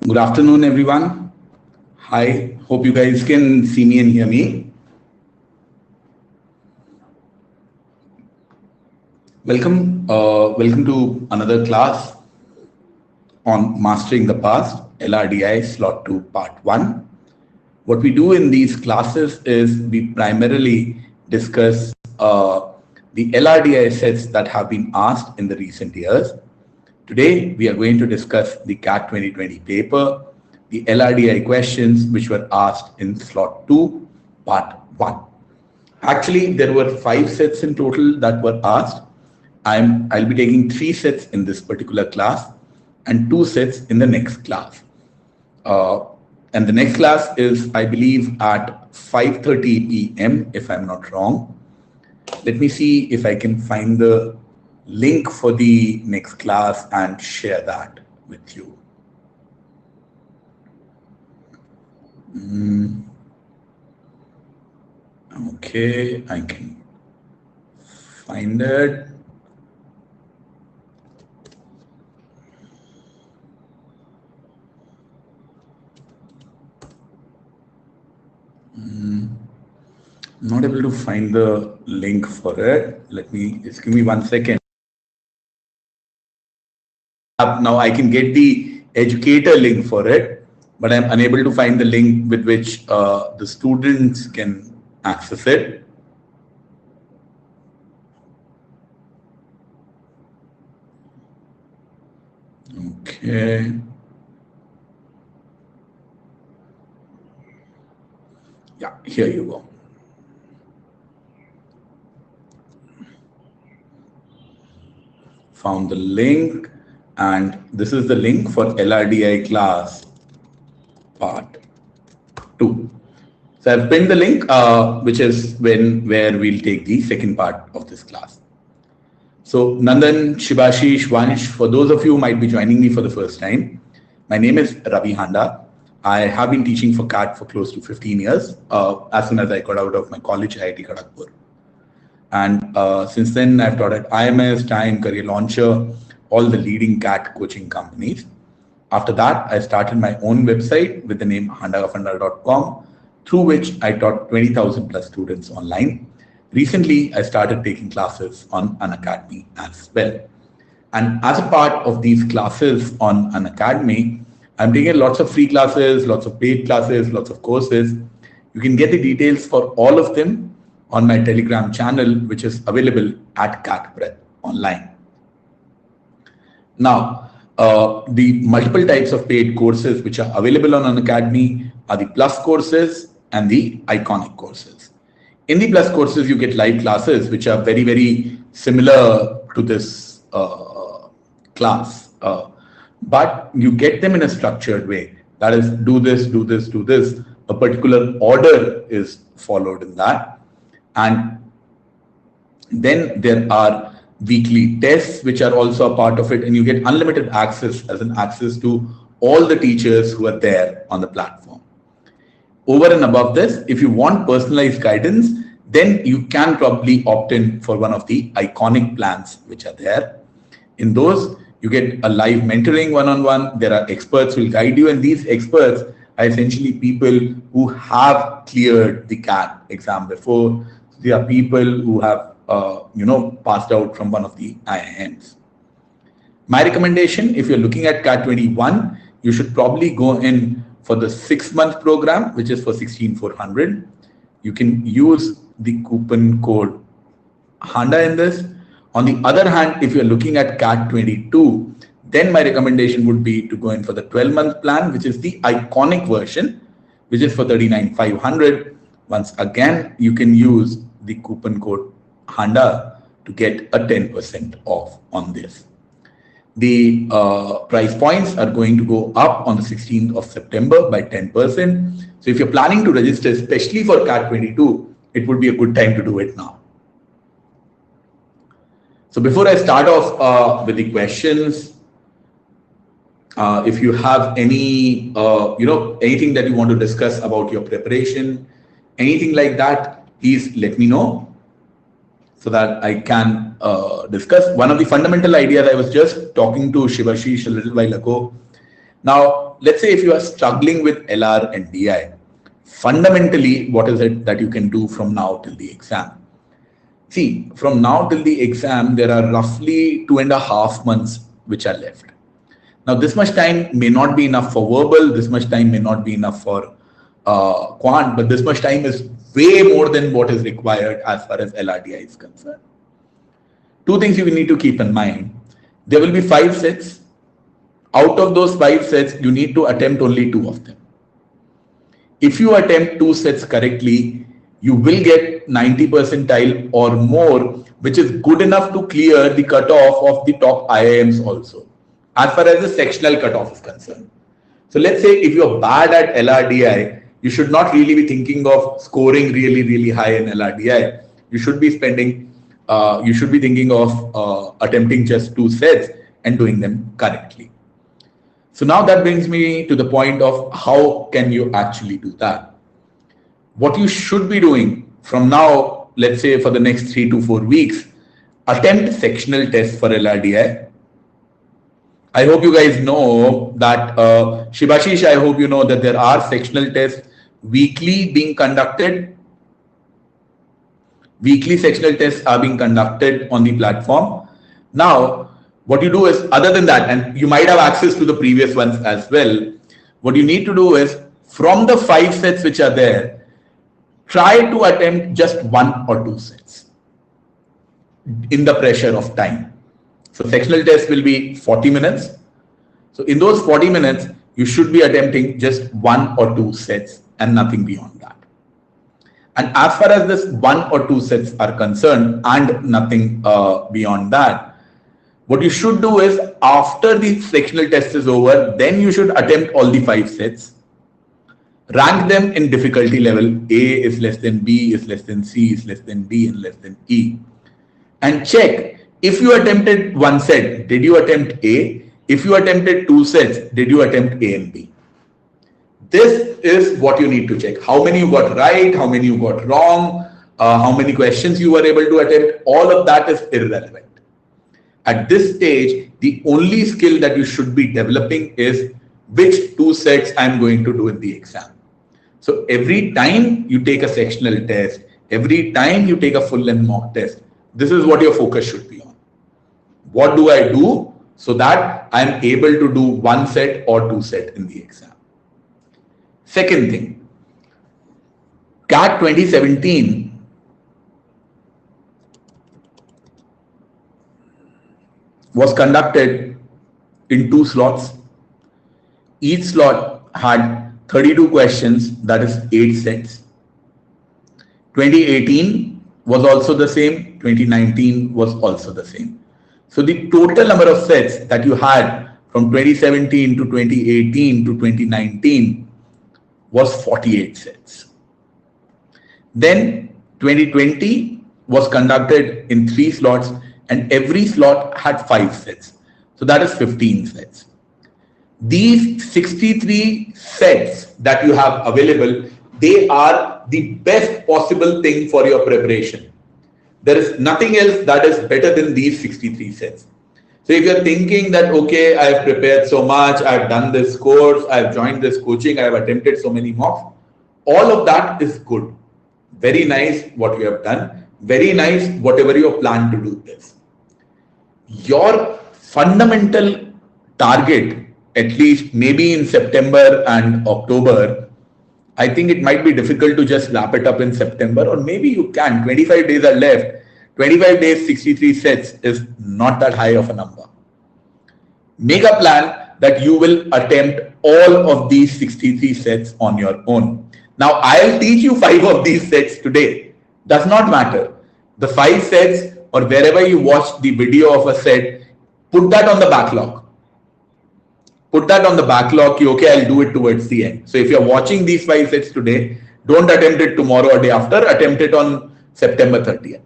Good afternoon, everyone. Hi, hope you guys can see me and hear me. Welcome to another class on Mastering the Past, LRDI Slot 2 Part 1. What we do in these classes is we primarily discuss the LRDI sets that have been asked in the recent years. Today, we are going to discuss the CAT 2020 paper, the LRDI questions which were asked in slot 2, part 1. Actually, there were 5 sets in total that were asked. I'll be taking 3 sets in this particular class and 2 sets in the next class. And the next class is, I believe, at 5:30 p.m. if I'm not wrong. Let me see if I can find the link for the next class and share that with you. Okay, I can find it. I'm not able to find the link for it. Just give me 1 second. Now I can get the educator link for it, but I'm unable to find the link with which the students can access it. Okay. Yeah, here you go. Found the link, and this is the link for LRDI class part 2. So I've pinned the link, which is where we'll take the second part of this class. So Nandan, Shibashish, Vansh, for those of you who might be joining me for the first time, my name is Ravi Handa. I have been teaching for CAT for close to 15 years, as soon as I got out of my college, IIT Kharagpur. And since then, I've taught at IMS, Time, Career Launcher, all the leading CAT coaching companies. After that, I started my own website with the name handagafanda.com, through which I taught 20,000 plus students online. Recently, I started taking classes on Unacademy as well. And as a part of these classes on Unacademy, I'm taking lots of free classes, lots of paid classes, lots of courses. You can get the details for all of them on my Telegram channel, which is available at CAT online. Now, the multiple types of paid courses which are available on Unacademy are the Plus courses and the Iconic courses. In the Plus courses, you get live classes which are very, very similar to this class, but you get them in a structured way. That is, do this, do this, do this. A particular order is followed in that. And then there are weekly tests which are also a part of it, and you get unlimited access as an access to all the teachers who are there on the platform. Over and above this, if you want personalized guidance, then you can probably opt in for one of the Iconic plans which are there. In those, you get a live mentoring one-on-one. There are experts who will guide you, and these experts are essentially people who have cleared the CAT exam before. They are people who have passed out from one of the IIMs. My recommendation, if you're looking at CAT 21, you should probably go in for the 6-month program, which is for 16,400. You can use the coupon code HANDA in this. On the other hand, if you're looking at CAT 22, then my recommendation would be to go in for the 12-month plan, which is the Iconic version, which is for 39,500. Once again, you can use the coupon code HANDA to get a 10% off on this. The price points are going to go up on the 16th of September by 10%. So if you're planning to register, especially for CAT 22, it would be a good time to do it now. So before I start off with the questions, if you have any, anything that you want to discuss about your preparation, anything like that, please let me know so that I can discuss. One of the fundamental ideas I was just talking to Shibashish a little while ago. Now, let's say if you are struggling with LR and DI, fundamentally, what is it that you can do from now till the exam? See, from now till the exam, there are roughly 2.5 months which are left. Now, this much time may not be enough for verbal, this much time may not be enough for quant, but this much time is way more than what is required as far as LRDI is concerned. Two things you need to keep in mind. There will be 5 sets. Out of those 5 sets, you need to attempt only 2 of them. If you attempt 2 sets correctly, you will get 90 percentile or more, which is good enough to clear the cutoff of the top IIMs also, as far as the sectional cutoff is concerned. So let's say if you're bad at LRDI, you should not really be thinking of scoring really high in LRDI. You should be thinking of attempting just 2 sets and doing them correctly. So now that brings me to the point of how can you actually do that? What you should be doing from now, let's say for the next 3 to 4 weeks, attempt sectional tests for LRDI. I hope you guys know that, Shibashish, I hope you know that there are sectional tests weekly being conducted. Weekly sectional tests are being conducted on the platform. Now, what you do is, other than that, and you might have access to the previous ones as well, what you need to do is, from the 5 sets which are there, try to attempt just 1 or 2 sets in the pressure of time. So sectional test will be 40 minutes. So in those 40 minutes, you should be attempting just 1 or 2 sets and nothing beyond that. And as far as this 1 or 2 sets are concerned and nothing beyond that, what you should do is, after the sectional test is over, then you should attempt all the 5 sets. Rank them in difficulty level. A is less than B, is less than C, is less than D, and less than E. And check, if you attempted 1 set, did you attempt A? If you attempted 2 sets, did you attempt A and B? This is what you need to check. How many you got right, how many you got wrong, how many questions you were able to attempt, all of that is irrelevant. At this stage, the only skill that you should be developing is which 2 sets I'm going to do in the exam. So every time you take a sectional test, every time you take a full length mock test, this is what your focus should be on. What do I do so that I'm able to do 1 set or 2 set in the exam? Second thing, CAT 2017 was conducted in 2 slots. Each slot had 32 questions, that is 8 sets. 2018 was also the same, 2019 was also the same. So the total number of sets that you had from 2017 to 2018 to 2019 was 48 sets. Then 2020 was conducted in 3 slots and every slot had 5 sets. So that is 15 sets. These 63 sets that you have available, they are the best possible thing for your preparation. There is nothing else that is better than these 63 sets. So if you're thinking that, okay, I have prepared so much, I've done this course, I've joined this coaching, I've attempted so many mocks, all of that is good. Very nice what you have done. Very nice whatever you plan to do is. Your fundamental target, at least maybe in September and October, I think it might be difficult to just wrap it up in September, or maybe you can. 25 days are left. 25 days, 63 sets is not that high of a number. Make a plan that you will attempt all of these 63 sets on your own. Now, I'll teach you 5 of these sets today. Does not matter. The 5 sets, or wherever you watch the video of a set, put that on the backlog. Put that on the backlog. Okay, I'll do it towards the end. So if you're watching these 5 sets today, don't attempt it tomorrow or day after. Attempt it on September 30th.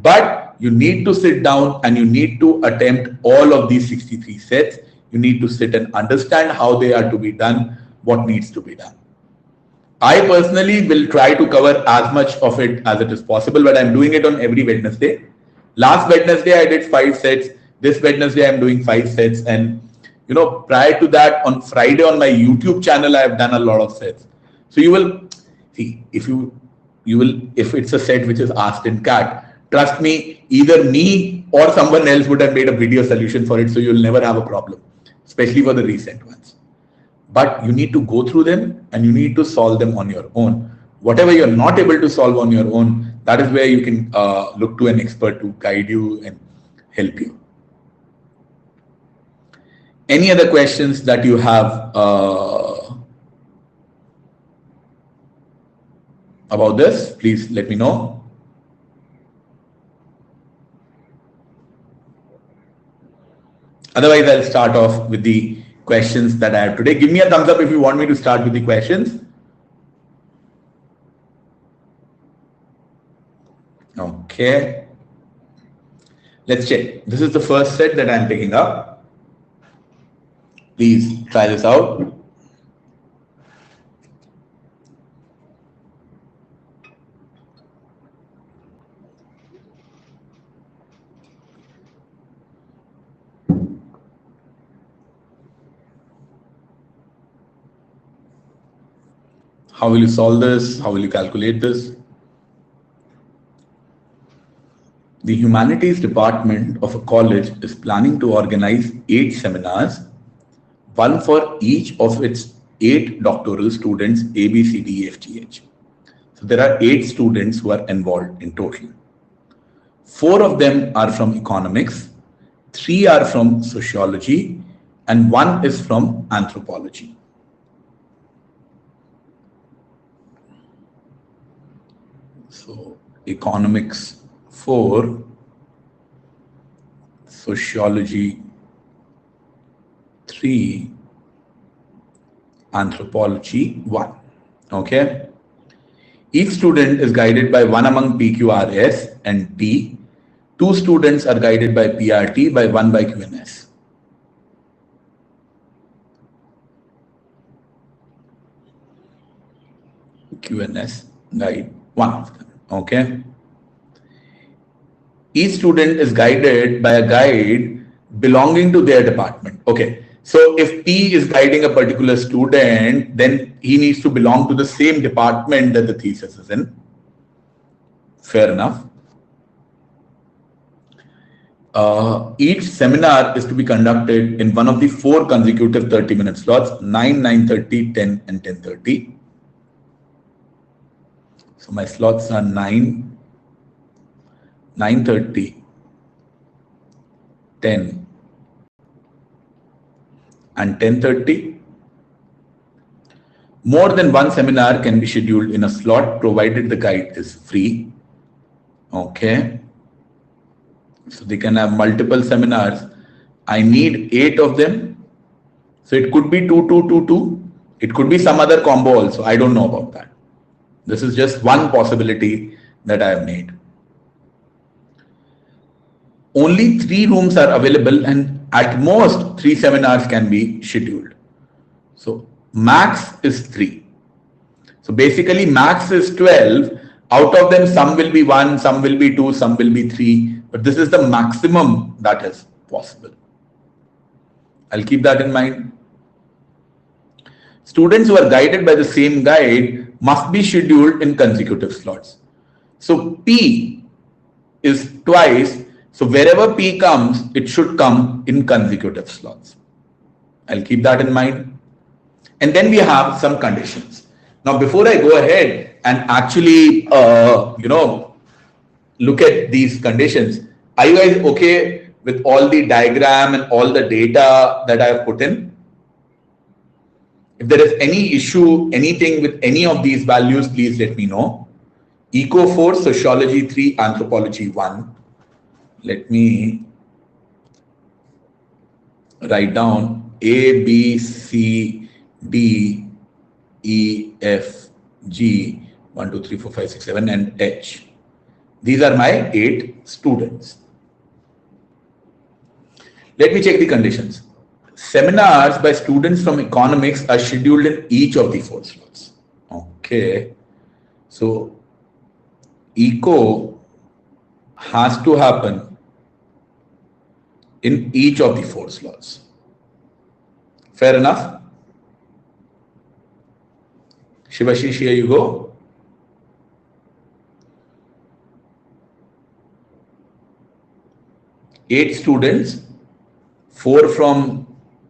But you need to sit down and you need to attempt all of these 63 sets. You need to sit and understand how they are to be done, what needs to be done. I personally will try to cover as much of it as it is possible, but I'm doing it on every Wednesday. Last Wednesday, I did 5 sets. This Wednesday, I'm doing 5 sets. And Prior to that, on Friday on my YouTube channel, I have done a lot of sets. So you will see if it's a set which is asked in CAT, trust me, either me or someone else would have made a video solution for it. So you'll never have a problem, especially for the recent ones. But you need to go through them and you need to solve them on your own. Whatever you're not able to solve on your own, that is where you can look to an expert to guide you and help you. Any other questions that you have about this, please let me know. Otherwise, I'll start off with the questions that I have today. Give me a thumbs up if you want me to start with the questions. Okay. Let's check. This is the first set that I'm picking up. Please try this out. How will you solve this? How will you calculate this? The Humanities Department of a college is planning to organize 8 seminars, one for each of its 8 doctoral students, A, B, C, D, E, F, G, H. So there are 8 students who are involved in total. 4 of them are from economics, 3 are from sociology, and 1 is from anthropology. So economics 4, sociology 3, anthropology 1. Okay. Each student is guided by one among PQRS and T. 2 students are guided by PRT, by 1 by QNS. QNS guide 1 of them. Okay. Each student is guided by a guide belonging to their department. Okay. So if P is guiding a particular student, then he needs to belong to the same department that the thesis is in. Fair enough. Each seminar is to be conducted in one of the 4 consecutive 30-minute slots, 9, 9:30, 10, and 10:30. So my slots are 9, 9:30, 10, and 10:30. More than one seminar can be scheduled in a slot provided the guide is free. Okay. So they can have multiple seminars. I need 8 of them. So it could be 2, 2, 2, 2. It could be some other combo also. I don't know about that. This is just one possibility that I have made. Only 3 rooms are available and at most 3 seminars can be scheduled. So max is 3. So basically max is 12. Out of them, some will be 1, some will be 2, some will be 3. But this is the maximum that is possible. I'll keep that in mind. Students who are guided by the same guide must be scheduled in consecutive slots. So P is twice. So wherever P comes, it should come in consecutive slots. I'll keep that in mind. And then we have some conditions. Now, before I go ahead and actually, look at these conditions, are you guys okay with all the diagram and all the data that I have put in? If there is any issue, anything with any of these values, please let me know. Eco 4, Sociology 3, Anthropology 1. Let me write down A, B, C, D, E, F, G, 1, 2, 3, 4, 5, 6, 7, and H. These are my 8 students. Let me check the conditions. Seminars by students from economics are scheduled in each of the 4 slots. Okay. So, eco has to happen in each of the 4 slots. Fair enough? Shivashish, here you go. Eight students, 4 from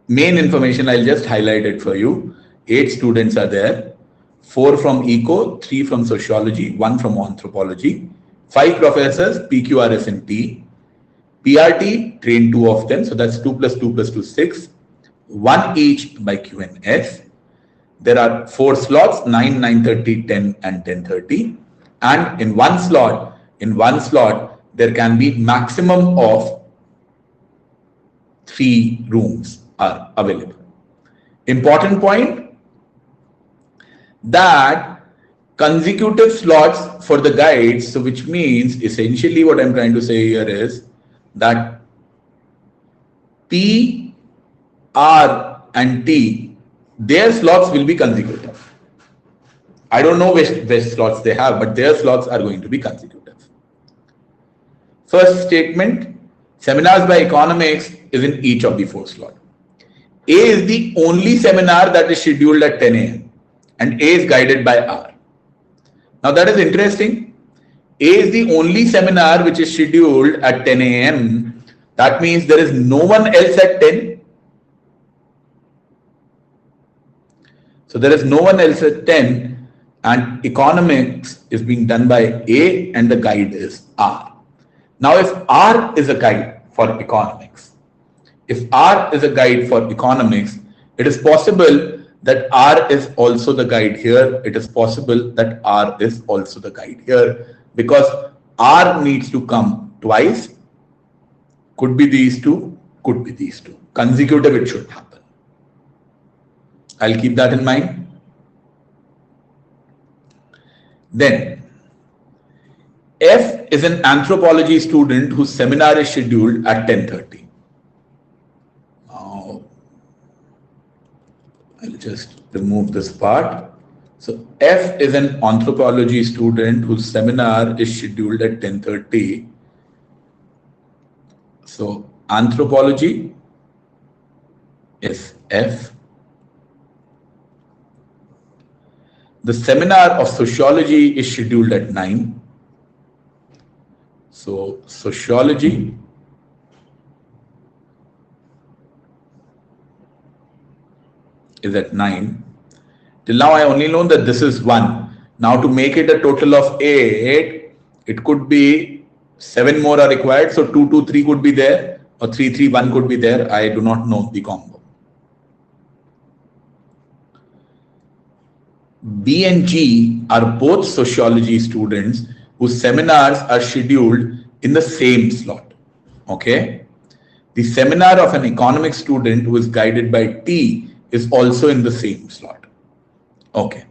main information, I'll just highlight it for you. 8 students are there, 4 from eco, 3 from sociology, 1 from anthropology, 5 professors, PQRS and T, PRT, trained 2 of them, so that's 2 plus 2 plus 2, 6, 1 each by QNS. There are 4 slots, 9, 9:30, 10 and 10:30. And in one slot, there can be maximum of 3 rooms are available. Important point, that consecutive slots for the guides, so which means essentially what I'm trying to say here is that P, R and T, their slots will be consecutive. I don't know which slots they have, but their slots are going to be consecutive. First statement, seminars by economics is in each of the 4 slots. A is the only seminar that is scheduled at 10 a.m. and A is guided by R. Now that is interesting. A is the only seminar which is scheduled at 10 a.m. That means there is no one else at 10. So there is no one else at 10 and economics is being done by A and the guide is R. Now if R is a guide for economics, it is possible that R is also the guide here. It is possible that R is also the guide here because R needs to come twice. Could be these two, could be these two. Consecutive it should happen. I'll keep that in mind. Then F is an anthropology student whose seminar is scheduled at 10:30. Now I'll just remove this part. So F is an anthropology student whose seminar is scheduled at 10:30. So anthropology is F. The seminar of sociology is scheduled at 9. So sociology is at 9. Till now I only know that this is 1. Now to make it a total of 8, it could be 7 more are required. So 2, 2, 3 could be there or 3, 3, 1 could be there. I do not know the combo. B and G are both sociology students whose seminars are scheduled in the same slot. Okay. The seminar of an economics student who is guided by T is also in the same slot. Okay.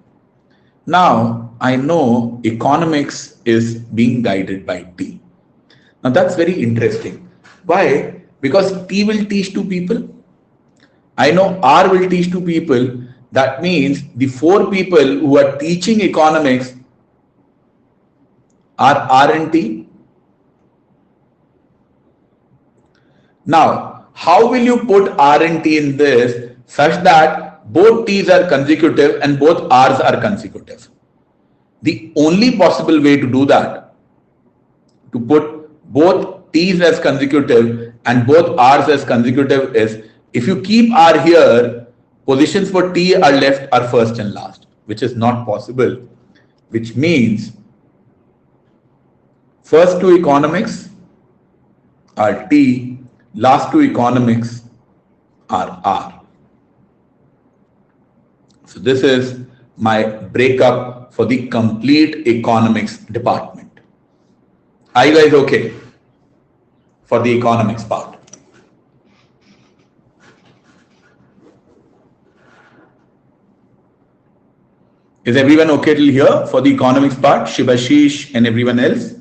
Now I know economics is being guided by T. Now that's very interesting. Why? Because T will teach 2 people. I know R will teach 2 people. That means the 4 people who are teaching economics are R and T. Now, how will you put R and T in this such that both T's are consecutive and both R's are consecutive? The only possible way to do that, to put both T's as consecutive and both R's as consecutive, is if you keep R here, positions for T are left are first and last, which is not possible, which means first 2 economics are T, last 2 economics are R. So this is my breakup for the complete economics department. Are you guys okay for the economics part? Is everyone okay till here for the economics part? Shivashish and everyone else?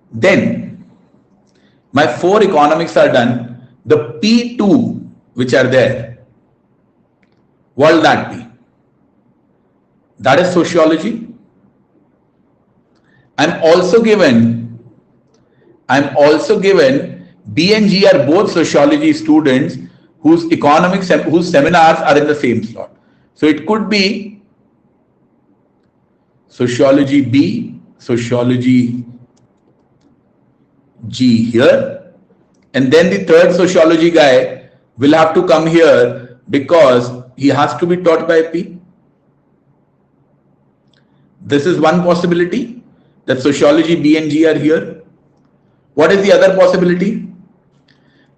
Then my 4 economics are done. The P2 which are there, what will that be? That is sociology. I'm also given B and G are both sociology students whose whose seminars are in the same slot. So it could be sociology B, sociology G here, and then the third sociology guy will have to come here because he has to be taught by P. This is one possibility, that sociology B and G are here. What is the other possibility?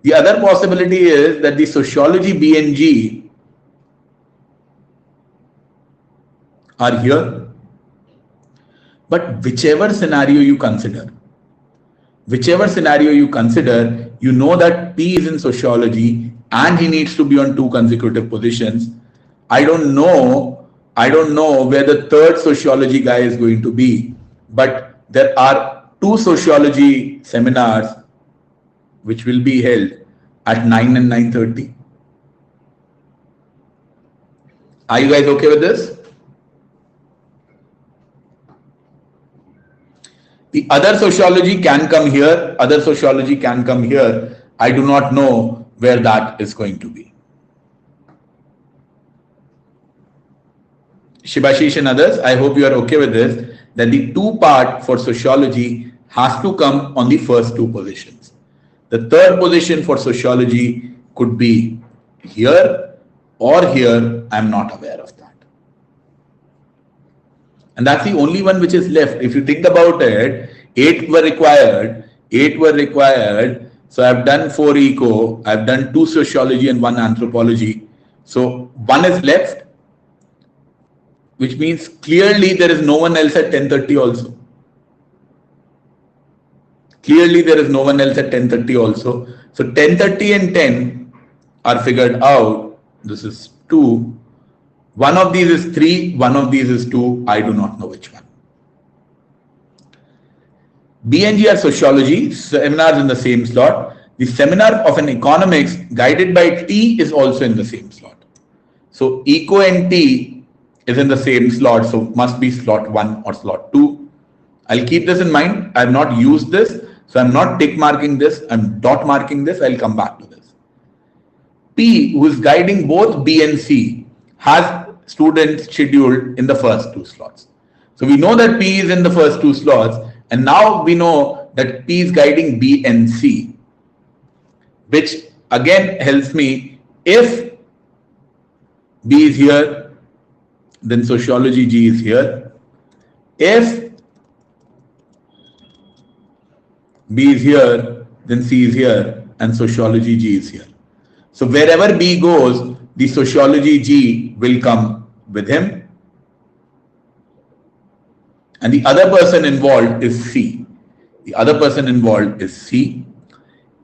The other possibility is that the sociology B and G are here. But whichever scenario you consider, you know that P is in sociology and he needs to be on 2 consecutive positions. I don't know where the third sociology guy is going to be, but there are 2 sociology seminars which will be held at 9 and 9:30. Are you guys okay with this? The other sociology can come here, I do not know where that is going to be. Shibashish and others, I hope you are okay with this, that the 2 part for sociology has to come on the first 2 positions. The third position for sociology could be here or here. I am not aware of that. And that's the only one which is left. If you think about it, 8 were required. So I've done 4 eco, I've done 2 sociology and 1 anthropology. So 1 is left, which means clearly there is no one else at 10:30 also. So 10:30 and 10 are figured out. This is 2. One of these is 3, one of these is 2. I do not know which one. B and G are sociology, seminars in the same slot. The seminar of an economics guided by T is also in the same slot. So eco and T is in the same slot, so must be slot 1 or slot 2. I'll keep this in mind. I have not used this, so I'm not tick marking this, I'm dot marking this. I'll come back to this. P, who is guiding both B and C, has students scheduled in the first 2 slots. So we know that P is in the first 2 slots, and now we know that P is guiding B and C, which again helps me. If B is here, then sociology G is here. If B is here, then C is here, and sociology G is here. So wherever B goes, the sociology G will come with him. And the other person involved is C.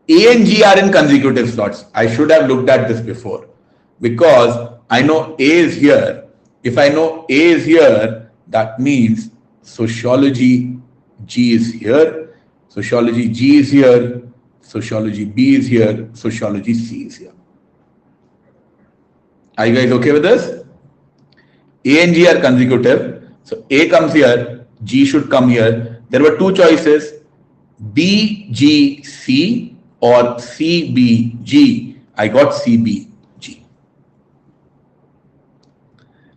A and G are in consecutive slots. I should have looked at this before, because I know A is here. If I know A is here, that means sociology G is here, sociology G is here, sociology B is here, sociology C is here. Are you guys okay with this? A and G are consecutive. So A comes here, G should come here. There were 2 choices, B, G, C or C, B, G. I got C, B, G.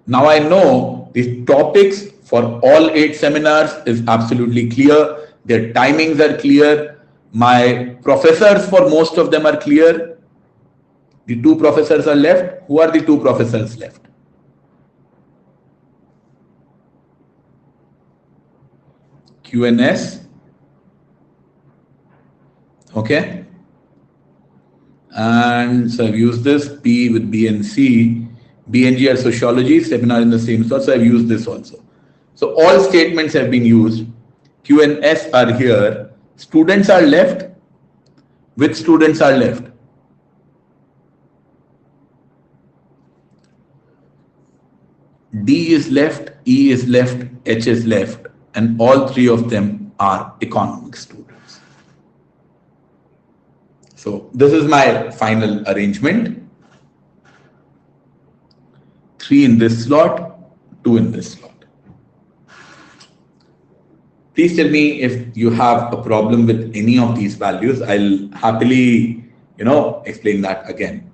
Now I know the topics for all 8 seminars is absolutely clear. Their timings are clear. My professors for most of them are clear. The 2 professors are left. Who are the 2 professors left? QNS. Okay. And so I've used this P with B and C. B and G are sociology, seminar in the same slot. So I've used this also. So all statements have been used. Q and S are here. Students are left. Which students are left? D is left, E is left, H is left, and all 3 of them are economics students. So this is my final arrangement. 3 in this slot, 2 in this slot. Please tell me if you have a problem with any of these values. I'll happily, explain that again.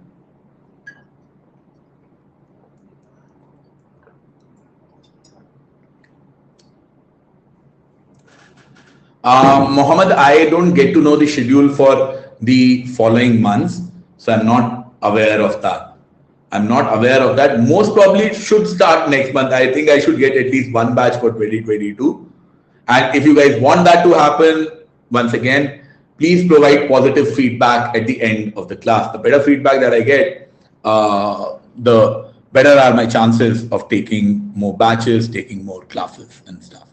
Mohammed, I don't get to know the schedule for the following months, so I'm not aware of that. I'm not aware of that. Most probably it should start next month. I think I should get at least one batch for 2022. And if you guys want that to happen, once again, please provide positive feedback at the end of the class. The better feedback that I get, the better are my chances of taking more batches, taking more classes and stuff.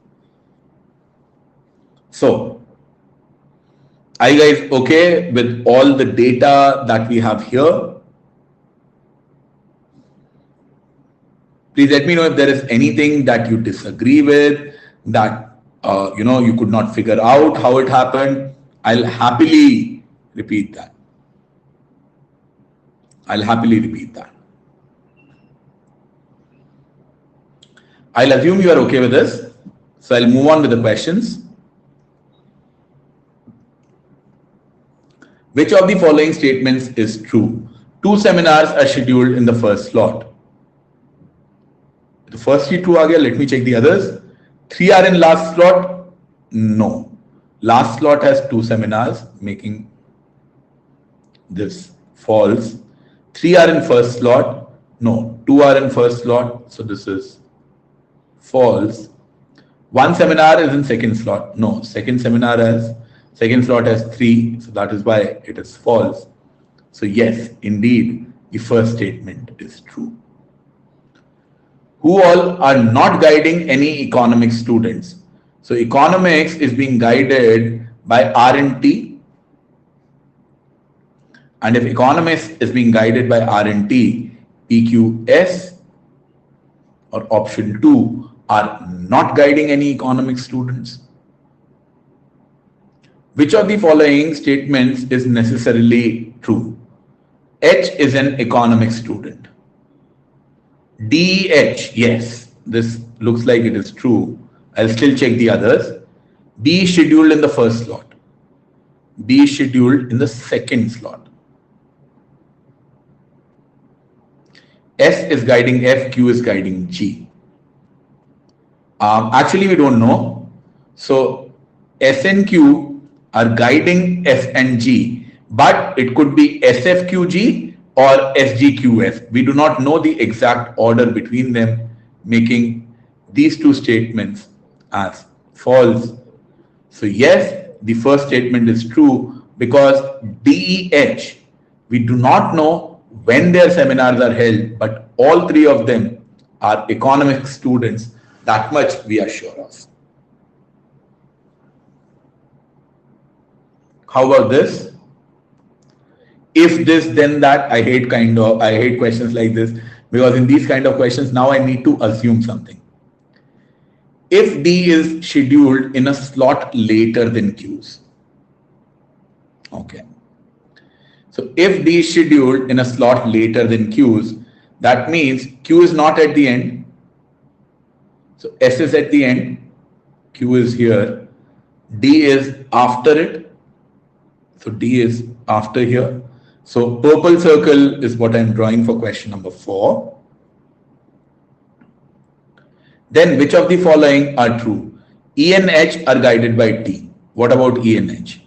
So, are you guys okay with all the data that we have here? Please let me know if there is anything that you disagree with, that you could not figure out how it happened. I'll happily repeat that. I'll assume you are okay with this. So I'll move on with the questions. Which of the following statements is true? 2 seminars are scheduled in the first slot. The first 3 true are here. Let me check the others. 3 are in last slot. No. Last slot has 2 seminars, making this false. 3 are in first slot. No. 2 are in first slot. So this is false. 1 seminar is in second slot. No. Second slot has 3. So that is why it is false. So yes, indeed, the first statement is true. Who all are not guiding any economics students? So economics is being guided by R&T. And if economics is being guided by R&T, PQS or option 2 are not guiding any economics students. Which of the following statements is necessarily true? H is an economics student. DH, yes, this looks like it is true. I'll still check the others. B is scheduled in the first slot. B is scheduled in the second slot. S is guiding F, Q is guiding G. Actually, we don't know. So S and Q are guiding F and G, but it could be SFQG or SGQF. We do not know the exact order between them, making these 2 statements as false. So yes, the first statement is true because DEH, we do not know when their seminars are held, but all 3 of them are economics students. That much we are sure of. How about this? If this, then that. I hate questions like this, because in these kind of questions, now I need to assume something. If D is scheduled in a slot later than Q's. Okay. So if D is scheduled in a slot later than Q's, that means Q is not at the end. So S is at the end, Q is here, D is after it. So D is after here. So purple circle is what I'm drawing for question number 4. Then which of the following are true? E and H are guided by T. What about E and H?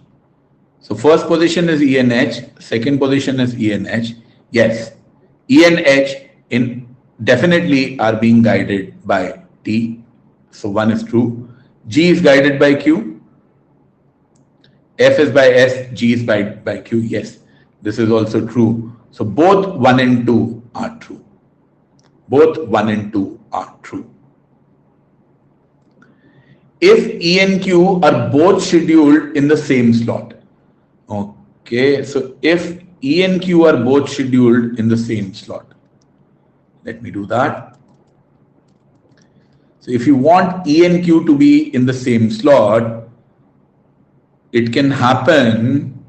So first position is E and H, second position is E and H. Yes, E and H definitely are being guided by T. So 1 is true. G is guided by Q. F is by S, G is by Q. Yes, this is also true. So both 1 and 2 are true. Both 1 and 2 are true. If E and Q are both scheduled in the same slot. Okay, so if E and Q are both scheduled in the same slot. Let me do that. So if you want E and Q to be in the same slot, it can happen.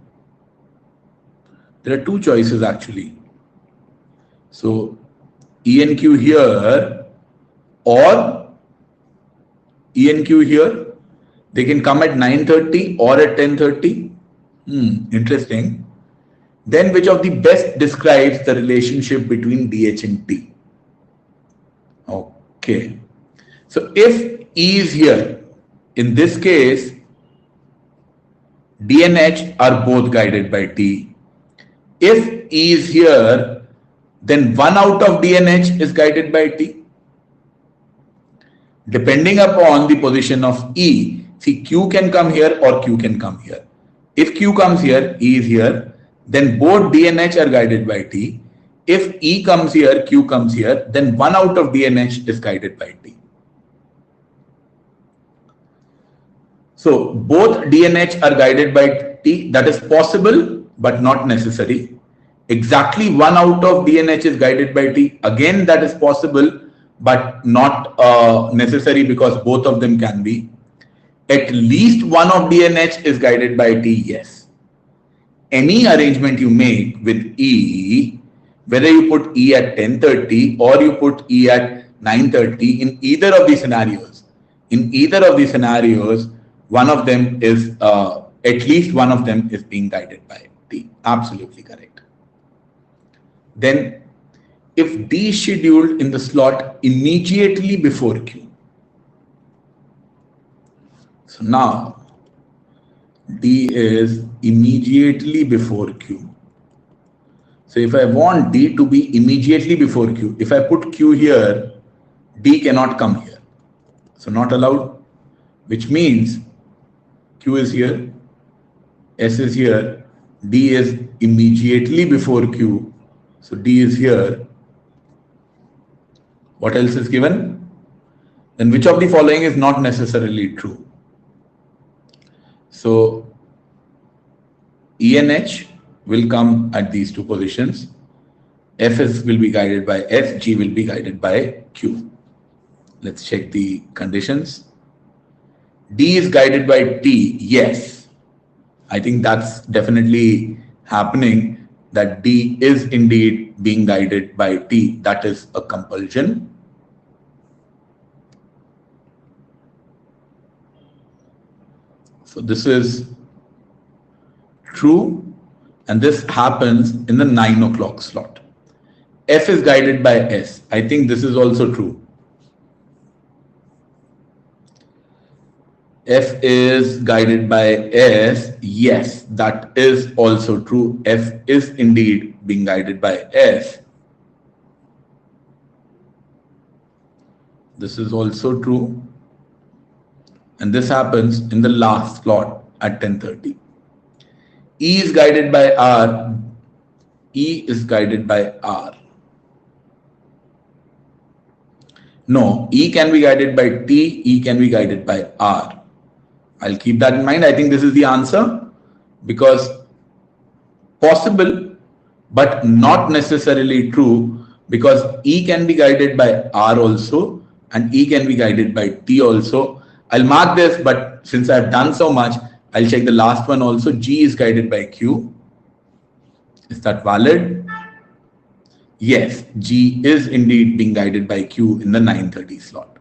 There are 2 choices actually. So E and Q here or E and Q here. They can come at 9:30 or at 10:30. Interesting. Then which of the best describes the relationship between DH and T? Okay. So if E is here, in this case, D and H are both guided by T. If E is here, then one out of D and H is guided by T. Depending upon the position of E, see, Q can come here or Q can come here. If Q comes here, E is here, then both D and H are guided by T. If E comes here, Q comes here, then one out of D and H is guided by T. So both D and H are guided by T. That is possible, but not necessary. Exactly one out of D and H is guided by T. Again, that is possible, but not necessary, because both of them can be. At least one of D and H is guided by T, yes. Any arrangement you make with E, whether you put E at 10:30 or you put E at 9:30, in either of these scenarios, one of them is, at least one of them is being guided by T. Absolutely correct. Then, if D is scheduled in the slot immediately before Q. So now, D is immediately before Q. So if I want D to be immediately before Q, if I put Q here, D cannot come here. So not allowed, which means Q is here, S is here, D is immediately before Q. So D is here. What else is given? Then which of the following is not necessarily true? So E and H will come at these two positions. F will be guided by S, G will be guided by Q. Let's check the conditions. D is guided by T, yes. I think that's definitely happening, that D is indeed being guided by T. That is a compulsion. So this is true, and this happens in the 9 o'clock slot. F is guided by S. I think this is also true. F is guided by S. Yes, that is also true. F is indeed being guided by S. This is also true. And this happens in the last slot at 10:30. E is guided by R. E is guided by R. No, E can be guided by T. E can be guided by R. I'll keep that in mind. I think this is the answer, because possible, but not necessarily true, because E can be guided by R also, and E can be guided by T also. I'll mark this, but since I've done so much, I'll check the last one also. G is guided by Q. Is that valid? Yes, G is indeed being guided by Q in the 9:30 slot.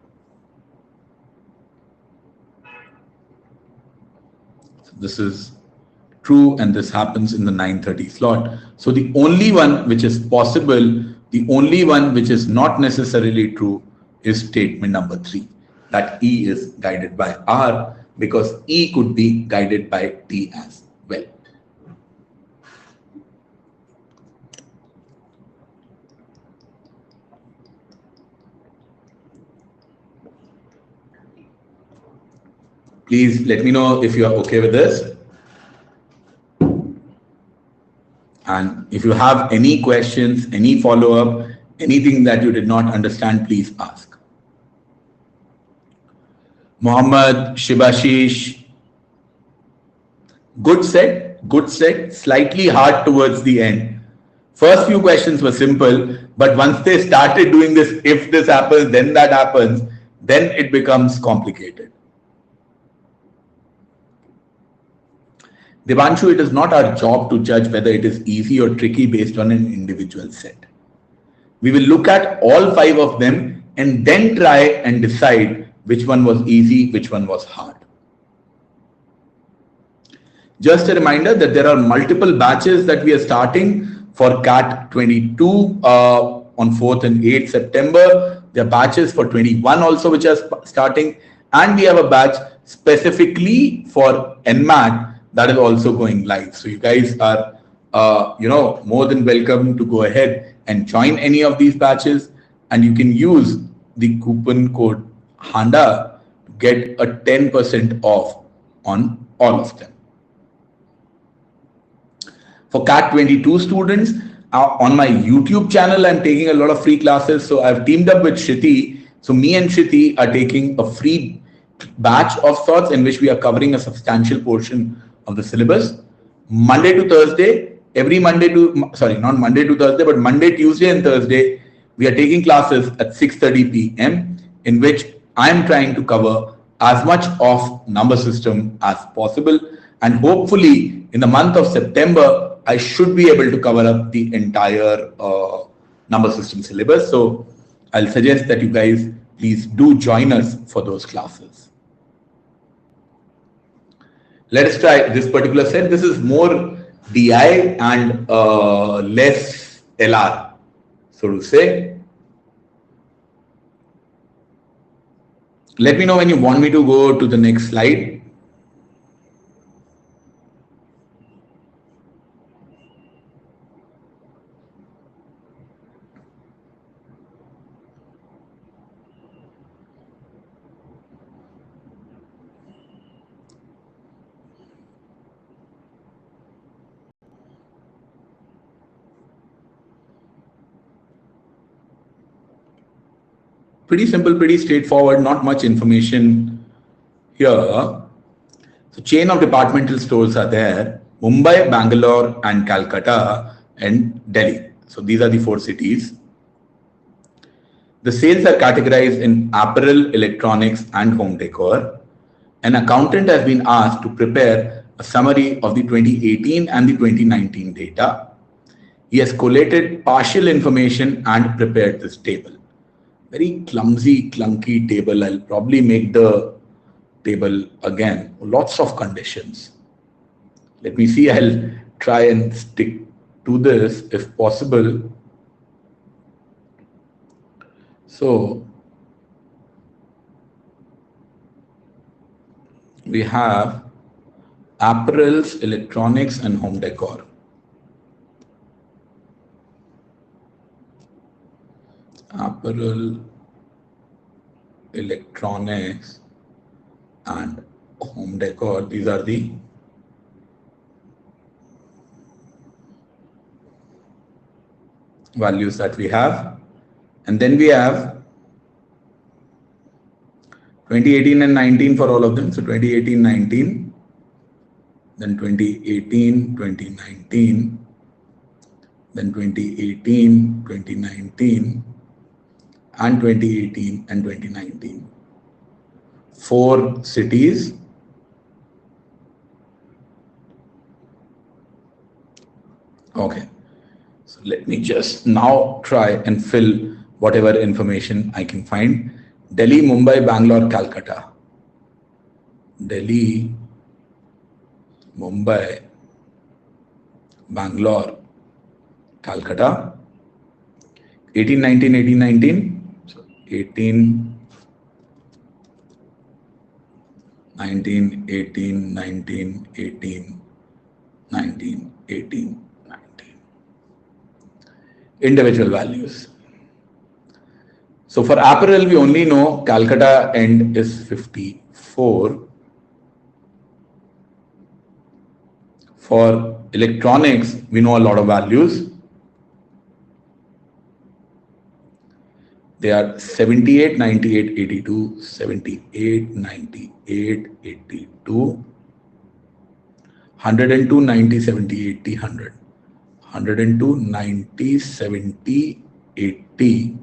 So this is true, and this happens in the 9:30 slot. So the only one which is possible, the only one which is not necessarily true, is statement number 3. That E is guided by R, because E could be guided by T as well. Please let me know if you are okay with this. And if you have any questions, any follow-up, anything that you did not understand, please ask. Mohammed, Shibashish, good set, slightly hard towards the end. First few questions were simple, but once they started doing this, if this happens, then that happens, then it becomes complicated. Devanshu, it is not our job to judge whether it is easy or tricky based on an individual set. We will look at all 5 of them and then try and decide which one was easy, which one was hard. Just a reminder that there are multiple batches that we are starting for CAT 22 on 4th and 8th September. There are batches for 21 also which are starting, and we have a batch specifically for NMAT that is also going live. So you guys are more than welcome to go ahead and join any of these batches, and you can use the coupon code HANDA to get a 10% off on all of them. For CAT 22 students, on my YouTube channel, I'm taking a lot of free classes. So I've teamed up with Shriti. So me and Shriti are taking a free batch of sorts in which we are covering a substantial portion of the syllabus. Monday to Thursday, Monday, Tuesday and Thursday, we are taking classes at 6:30 p.m. in which I am trying to cover as much of number system as possible. And hopefully in the month of September, I should be able to cover up the entire number system syllabus. So I'll suggest that you guys please do join us for those classes. Let us try this particular set. This is more DI and less LR, so to say. Let me know when you want me to go to the next slide. Pretty simple, pretty straightforward, not much information here. So chain of departmental stores are there: Mumbai, Bangalore and Calcutta and Delhi. So these are the 4 cities. The sales are categorized in apparel, electronics and home decor. An accountant has been asked to prepare a summary of the 2018 and the 2019 data. He has collated partial information and prepared this table. Very clumsy, clunky table. I'll probably make the table again. Lots of conditions. Let me see. I'll try and stick to this if possible. So we have apparels, electronics and home decor. Apparel, electronics and home decor. These are the values that we have. And then we have 2018 and 19 for all of them. So 2018, 19, then 2018, 2019, then 2018, 2019, and 2018 and 2019. 4 cities. Okay. So let me just now try and fill whatever information I can find. Delhi, Mumbai, Bangalore, Calcutta. Delhi, Mumbai, Bangalore, Calcutta. 18, 19, 18, 19. So 18, 19, 18, 19, 18, 19, 18, 19. Individual values. So for apparel, we only know Calcutta end is 54. For electronics, we know a lot of values. They are 78, 98, 82, 78, 98, 82, 102, 90, 70, 80, 100. 102, 90, 70, 80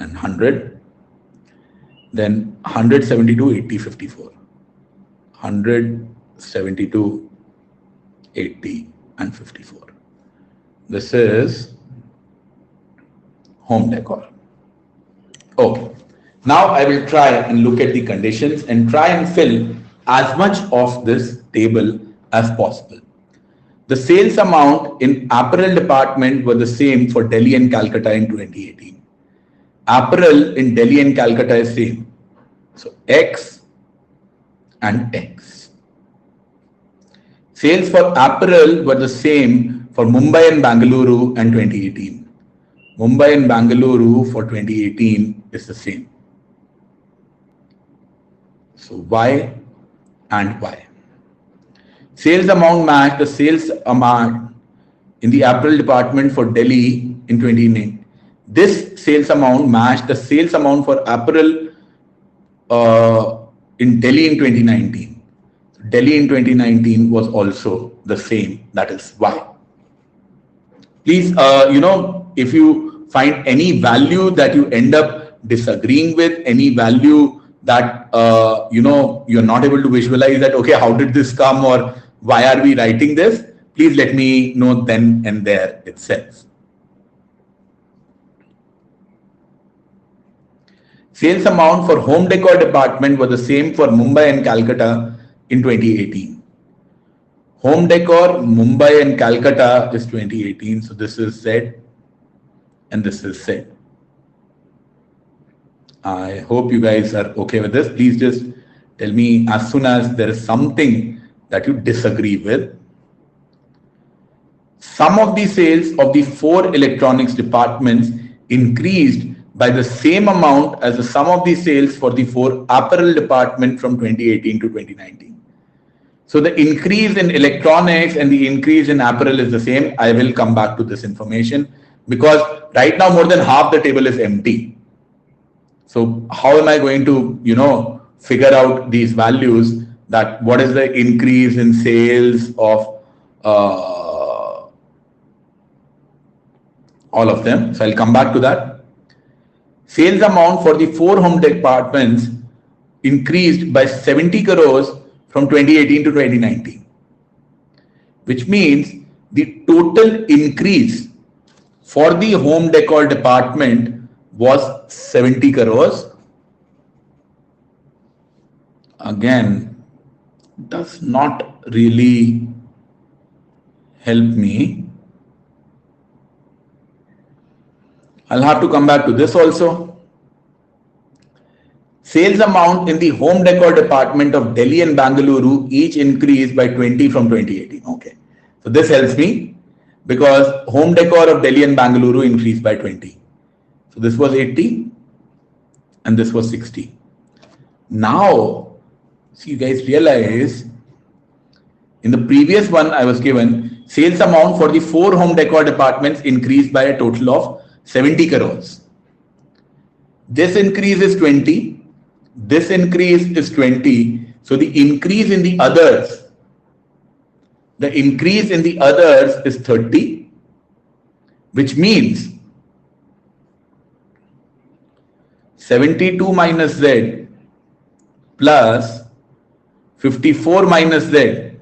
and 100. Then 172, 80, 54. 172, 80 and 54. This is home decor. Okay. Now I will try and look at the conditions and try and fill as much of this table as possible. The sales amount in apparel department were the same for Delhi and Calcutta in 2018. Apparel in Delhi and Calcutta is same. So X and X. Sales for apparel were the same for Mumbai and Bangalore and 2018. Mumbai and Bangalore for 2018 is the same. So Y and Y. Sales amount matched the sales amount in the apparel department for Delhi in 2019. This sales amount matched the sales amount for apparel in Delhi in 2019. Delhi in 2019 was also the same, that is Y. Please, if you find any value that you end up disagreeing with, any value that, you're not able to visualize that, okay, how did this come or why are we writing this? Please let me know then and there itself. Sales amount for home decor department were the same for Mumbai and Calcutta in 2018. Home decor, Mumbai and Calcutta is 2018. So this is Z and this is Z. I hope you guys are okay with this. Please just tell me as soon as there is something that you disagree with. Sum of the sales of the 4 electronics departments increased by the same amount as the sum of the sales for the 4 apparel department from 2018 to 2019. So the increase in electronics and the increase in apparel is the same. I will come back to this information because right now more than half the table is empty. So how am I going to, figure out these values, that what is the increase in sales of all of them? So I'll come back to that. Sales amount for the 4 home departments increased by 70 crores from 2018 to 2019, which means the total increase for the home decor department was 70 crores. Again, does not really help me. I'll have to come back to this also. Sales amount in the home decor department of Delhi and Bangalore each increased by 20 from 2018. Okay. So this helps me because home decor of Delhi and Bangalore increased by 20. So this was 80 and this was 60. Now, see, you guys realize in the previous one I was given sales amount for the 4 home decor departments increased by a total of 70 crores. This increase is 20. This increase is 20. So the increase in the others, is 30, which means 72 minus Z plus 54 minus Z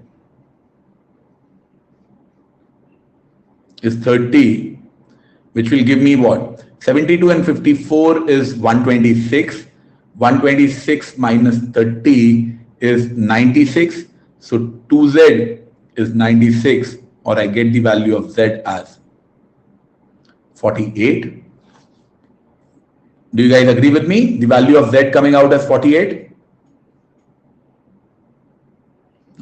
is 30, which will give me what? 72 and 54 is 126. 126 minus 30 is 96. So 2Z is 96, or I get the value of Z as 48. Do you guys agree with me? The value of Z coming out as 48?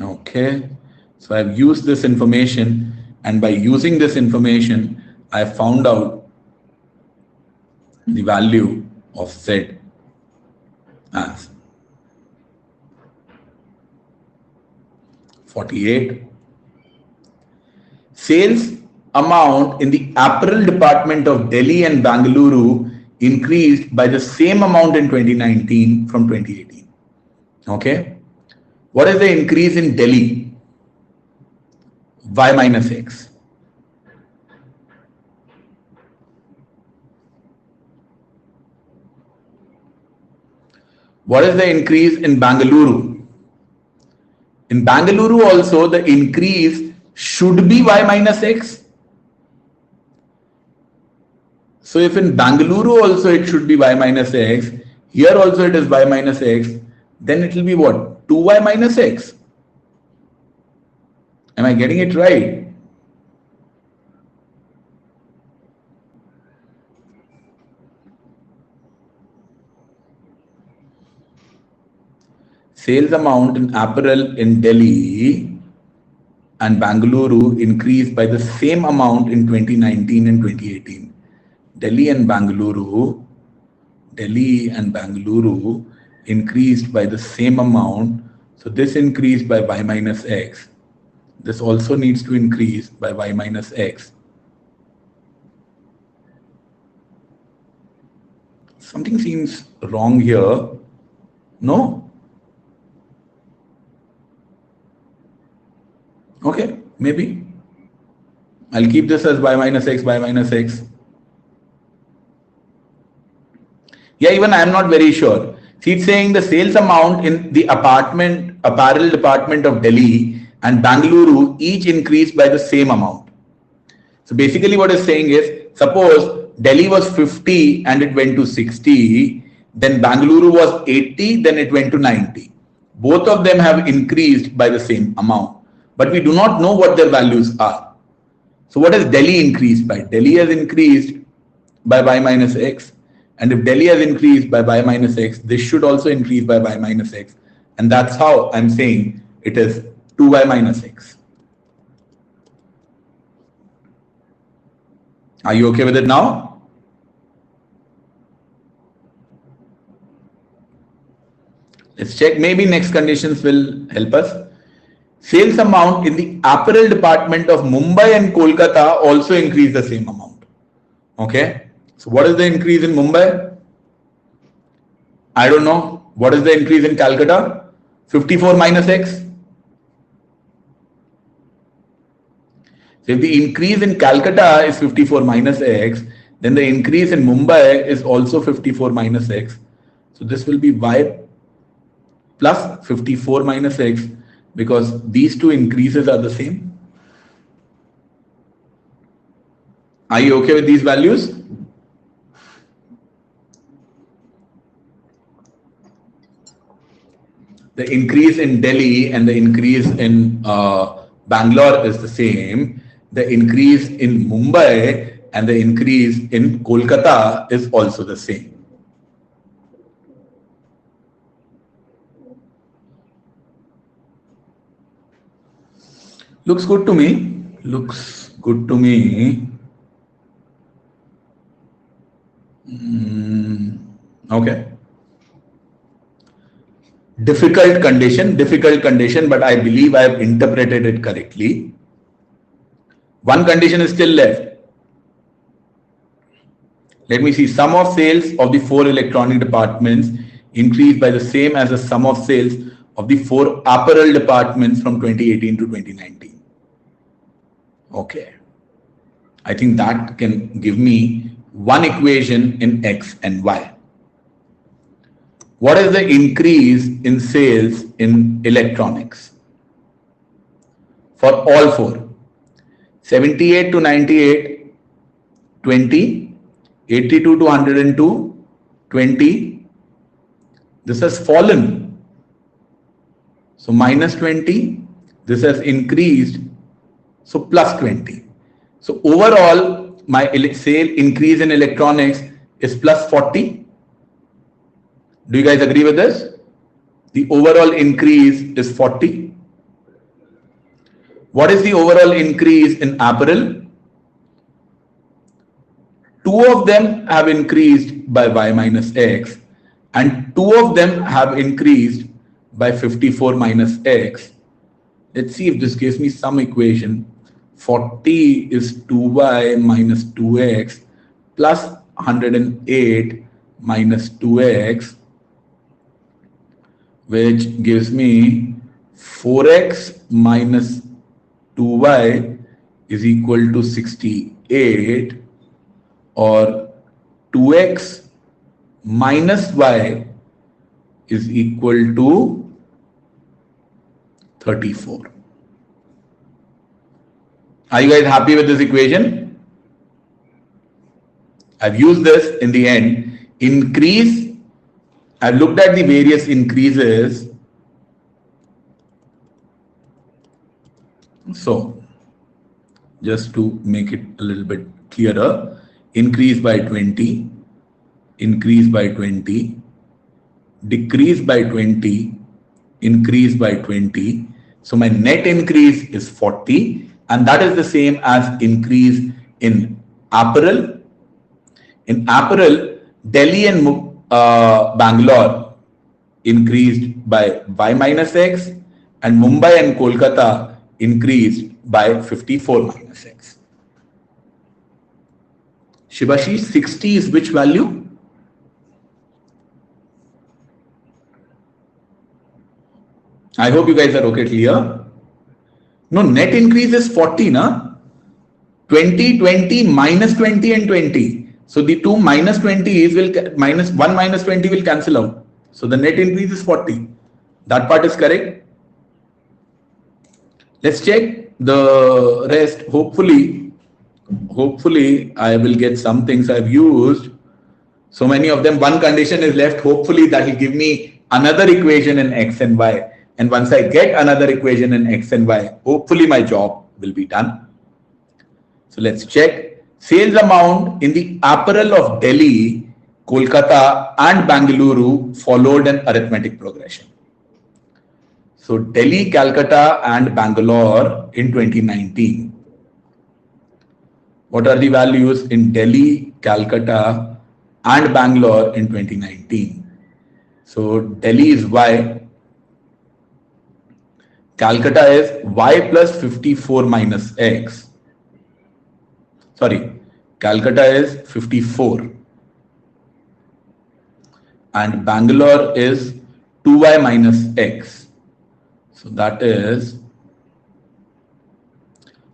Okay. So I've used this information, and by using this information, I found out the value of Z as 48. Sales amount in the apparel department of Delhi and Bangalore increased by the same amount in 2019 from 2018. Okay. What is the increase in Delhi? Y minus X. What is the increase in Bangalore? In Bangalore also the increase should be Y minus X. So if in Bangalore also it should be Y minus X, here also it is Y minus X, then it will be what? 2Y minus X. Am I getting it right? Sales amount in apparel in Delhi and Bangalore increased by the same amount in 2019 and 2018. Delhi and Bangalore increased by the same amount. So this increased by y minus x. This also needs to increase by y minus x. Something seems wrong here. No? Okay, maybe. I'll keep this as y minus x, y minus x. Yeah, even I am not very sure. See, it's saying the sales amount in the apparel department of Delhi and Bangalore each increased by the same amount. So basically what it's saying is, suppose Delhi was 50 and it went to 60, then Bangalore was 80, then it went to 90. Both of them have increased by the same amount, but we do not know what their values are. So what has Delhi increased by? Delhi has increased by y minus x. And if Delhi has increased by y minus x, this should also increase by y minus x. And that's how I'm saying it is 2y minus x. Are you okay with it now? Let's check. Maybe next conditions will help us. Sales amount in the apparel department of Mumbai and Kolkata also increased the same amount. Okay. So what is the increase in Mumbai? I don't know. What is the increase in Calcutta? 54 minus x. So if the increase in Calcutta is 54 minus x, then the increase in Mumbai is also 54 minus x. So this will be y plus 54 minus x, because these two increases are the same. Are you okay with these values? The increase in Delhi and the increase in Bangalore is the same. The increase in Mumbai and the increase in Kolkata is also the same. Looks good to me. Looks good to me. Okay. Difficult condition, but I believe I have interpreted it correctly. One condition is still left. Let me see. Sum of sales of the 4 electronic departments increased by the same as the sum of sales of the 4 apparel departments from 2018 to 2019. Okay. I think that can give me one equation in X and Y. What is the increase in sales in electronics? For all 4. 78 to 98, 20, 82 to 102, 20. This has fallen. So minus 20. This has increased. So plus 20. So overall, my sale increase in electronics is plus 40. Do you guys agree with this? The overall increase is 40. What is the overall increase in apparel? 2 of them have increased by y minus x, and 2 of them have increased by 54 minus x. Let's see if this gives me some equation. 40 is 2y minus 2x plus 108 minus 2x, which gives me 4x minus 2y is equal to 68, or 2x minus y is equal to 34. Are you guys happy with this equation? I've used this in the end. Increase, I've looked at the various increases. So just to make it a little bit clearer, increase by 20, increase by 20, decrease by 20, increase by 20. So my net increase is 40, and that is the same as increase in apparel. In apparel, Delhi and Bangalore increased by y minus x, and Mumbai and Kolkata increased by 54 minus x. Shibashi, 60 is which value? I hope you guys are okay, clear. No, net increase is 40, na? 20, 20, minus 20 and 20. So the two minus 20s will minus 1 minus 20 will cancel out. So the net increase is 40. That part is correct. Let's check the rest. Hopefully I will get some things I've used. So many of them, one condition is left. Hopefully that will give me another equation in x and y. And once I get another equation in x and y, hopefully my job will be done. So let's check. Sales amount in the apparel of Delhi, Kolkata and Bangalore followed an arithmetic progression. So Delhi, Calcutta and Bangalore in 2019. What are the values in Delhi, Calcutta and Bangalore in 2019? So Delhi is y. Calcutta is y plus 54 minus x. Sorry, Calcutta is 54. And Bangalore is 2y minus x. So that is,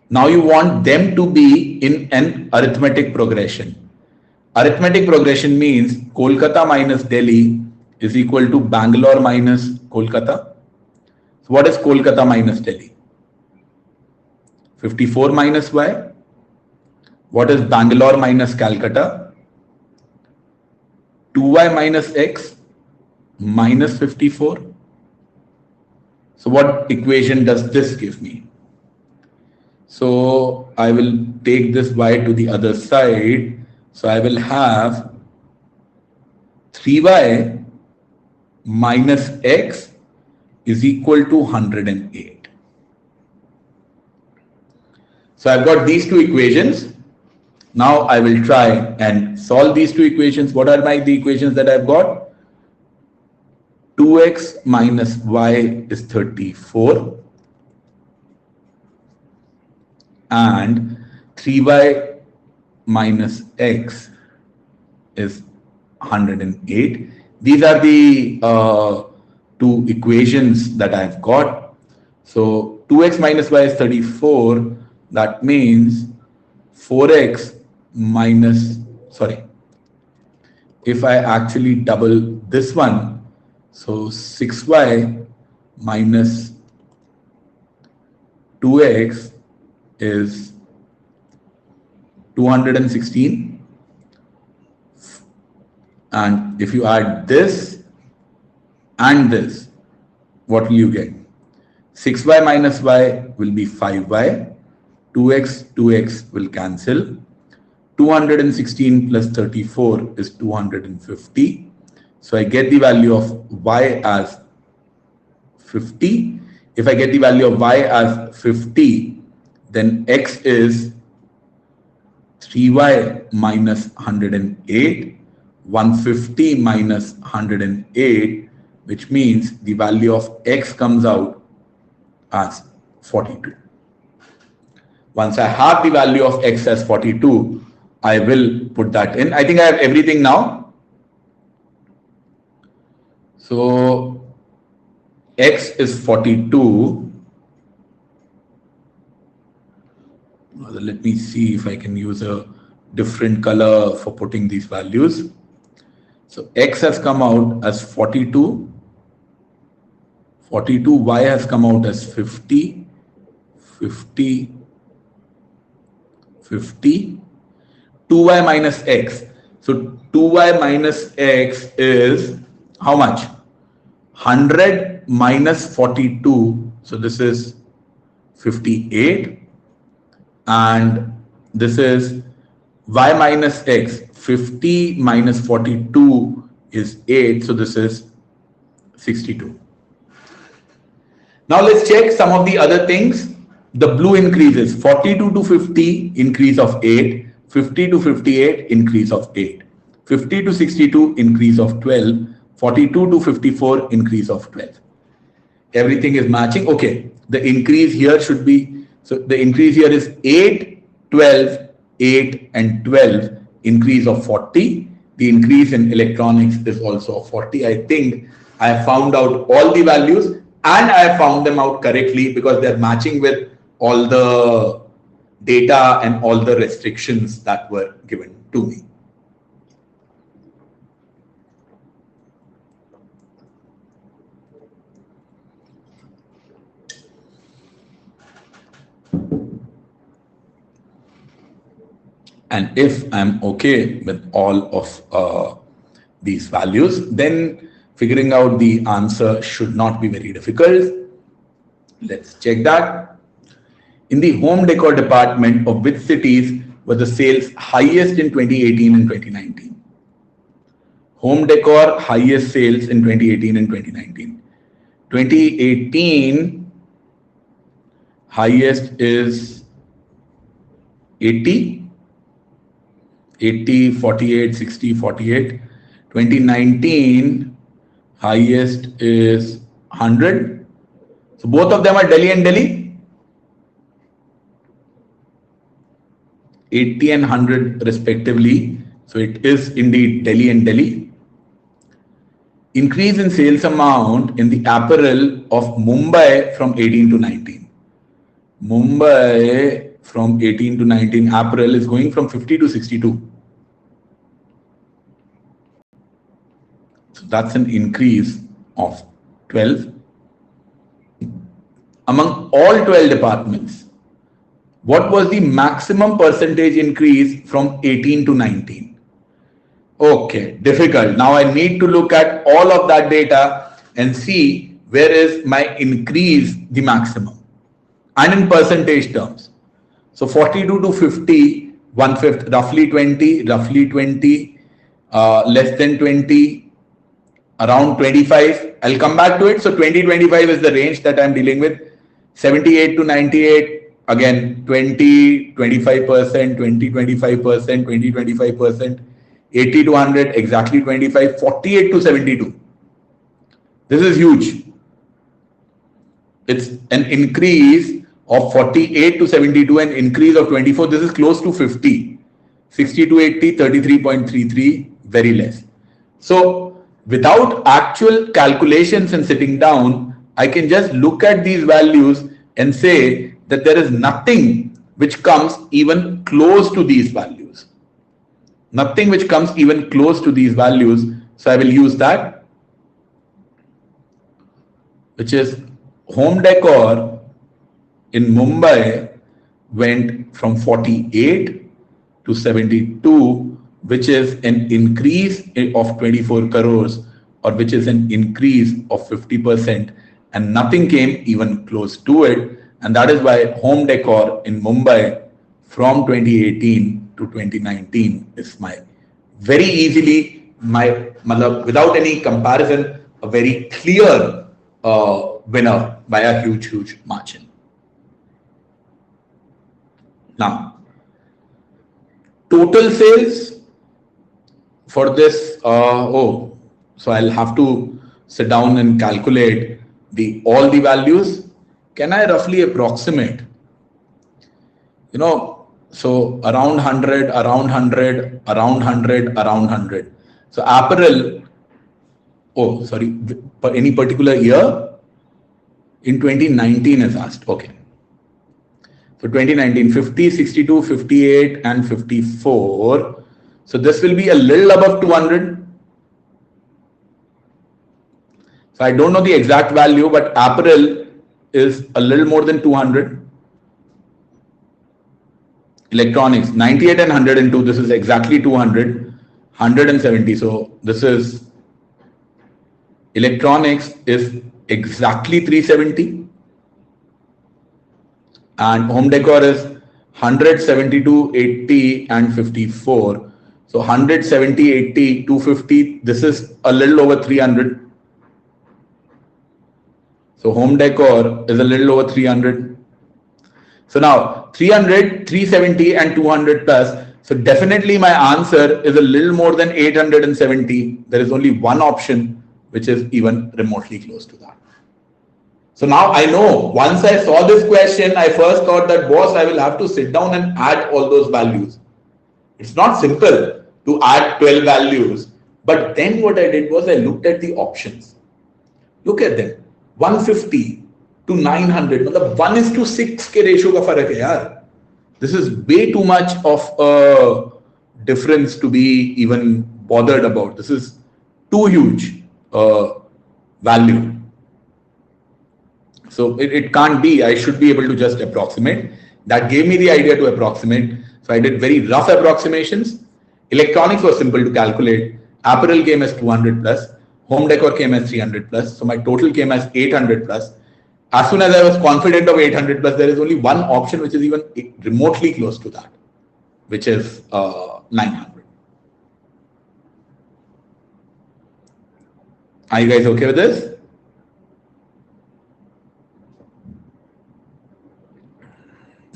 now you want them to be in an arithmetic progression. Arithmetic progression means Kolkata minus Delhi is equal to Bangalore minus Kolkata. So what is Kolkata minus Delhi? 54 minus y. What is Bangalore minus Calcutta? 2y minus x minus 54. So what equation does this give me? So I will take this y to the other side. So I will have 3y minus x is equal to 108. So I've got these two equations. Now I will try and solve these two equations. What are the equations that I've got? 2x minus y is 34 and 3y minus x is 108. These are the two equations that I've got. So 2x minus y is 34. That means 4x minus, sorry, if I actually double this one, so 6y minus 2x is 216. And if you add this and this, what will you get? 6y minus y will be 5y. 2x will cancel. 216 plus 34 is 250. So I get the value of y as 50. If I get the value of y as 50, then x is 3y minus 108, 150 minus 108, which means the value of x comes out as 42. Once I have the value of x as 42, I will put that in. I think I have everything now. So x is 42. Let me see if I can use a different color for putting these values. So x has come out as 42. 42, y has come out as 50. 50. 50. 2y minus x. So 2y minus x is how much? 100 minus 42. So this is 58, and this is y minus x. 50 minus 42 is 8, so this is 62. Now let's check some of the other things. The blue increases: 42 to 50, increase of 8, 50 to 58, increase of 8, 50 to 62, increase of 12, 42 to 54, increase of 12. Everything is matching. Okay, the increase here should be, so the increase here is 8, 12, 8 and 12, increase of 40. The increase in electronics is also 40. I think I have found out all the values, and I have found them out correctly because they're matching with all the data and all the restrictions that were given to me. And if I'm okay with all of these values, then figuring out the answer should not be very difficult. Let's check that. In the home decor department, of which cities were the sales highest in 2018 and 2019? Home decor highest sales in 2018 and 2019. 2018 highest is 80. 80, 48, 60, 48. 2019 highest is 100. So both of them are Delhi and Delhi. 80 and 100 respectively. So it is indeed Delhi and Delhi. Increase in sales amount in the apparel of Mumbai from 18 to 19. Mumbai from 18 to 19 apparel is going from 50 to 62. So that's an increase of 12. Among all 12 departments, what was the maximum percentage increase from 18 to 19? Okay, difficult. Now I need to look at all of that data and see where is my increase the maximum and in percentage terms. So 42 to 50, 1/5, roughly 20, less than 20, around 25. I'll come back to it. So 20, 25 is the range that I'm dealing with. 78 to 98, again 20, 25%, 20, 25%, 20, 25%, 80 to 100, exactly 25, 48 to 72. This is huge. It's an increase of 48 to 72, an increase of 24. This is close to 50. 60 to 80, 33.33, very less. So without actual calculations and sitting down, I can just look at these values and say that there is nothing which comes even close to these values. Nothing which comes even close to these values. So I will use that, which is home decor in Mumbai went from 48 to 72, which is an increase of 24 crores, or which is an increase of 50%, and nothing came even close to it. And that is why home decor in Mumbai from 2018 to 2019 is my very easily, without any comparison, a very clear winner by a huge margin. Now, total sales for this, so I'll have to sit down and calculate all the values. Can I roughly approximate? So around 100, around 100, around 100, around 100. So apparel, any particular year? In 2019 is asked. Okay. So 2019, 50, 62, 58 and 54. So this will be a little above 200. So I don't know the exact value, but apparel is a little more than 200. Electronics, 98 and 102. This is exactly 200. 170. So this is, electronics is exactly 370. and home decor is 100, 72, 80 and 54. So 100, 70, 80, 250, this is a little over 300. So home decor is a little over 300. So now 300, 370 and 200 plus. So definitely my answer is a little more than 870. There is only one option which is even remotely close to that. So now I know, once I saw this question, I first thought that, boss, I will have to sit down and add all those values. It's not simple to add 12 values. But then what I did was I looked at the options. Look at them. 150 to 900. मतलब 1:6 के ratio का फर्क है यार. This is way too much of a difference to be even bothered about. This is too huge value. So it can't be. I should be able to just approximate. That gave me the idea to approximate. So I did very rough approximations. Electronics was simple to calculate. Apparel came as 200 plus. Home decor came as 300 plus. So my total came as 800 plus. As soon as I was confident of 800 plus, there is only one option which is even remotely close to that, which is 900. Are you guys okay with this?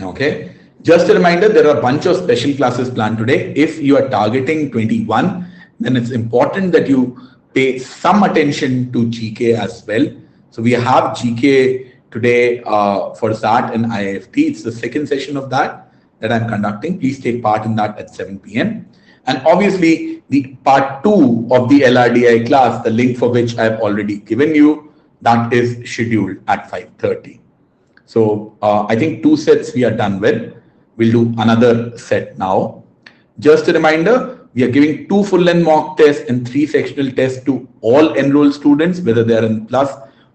Okay. Just a reminder, there are a bunch of special classes planned today. If you are targeting 21, then it's important that you pay some attention to GK as well. So we have GK today for SAT and IIFT. It's the second session of that I'm conducting. Please take part in that at 7 p.m. And obviously the part 2 of the LRDI class, the link for which I've already given you, that is scheduled at 5:30. So I think 2 sets we are done with. We'll do another set now. Just a reminder, we are giving 2 full-length mock tests and 3 sectional tests to all enrolled students, whether they are in Plus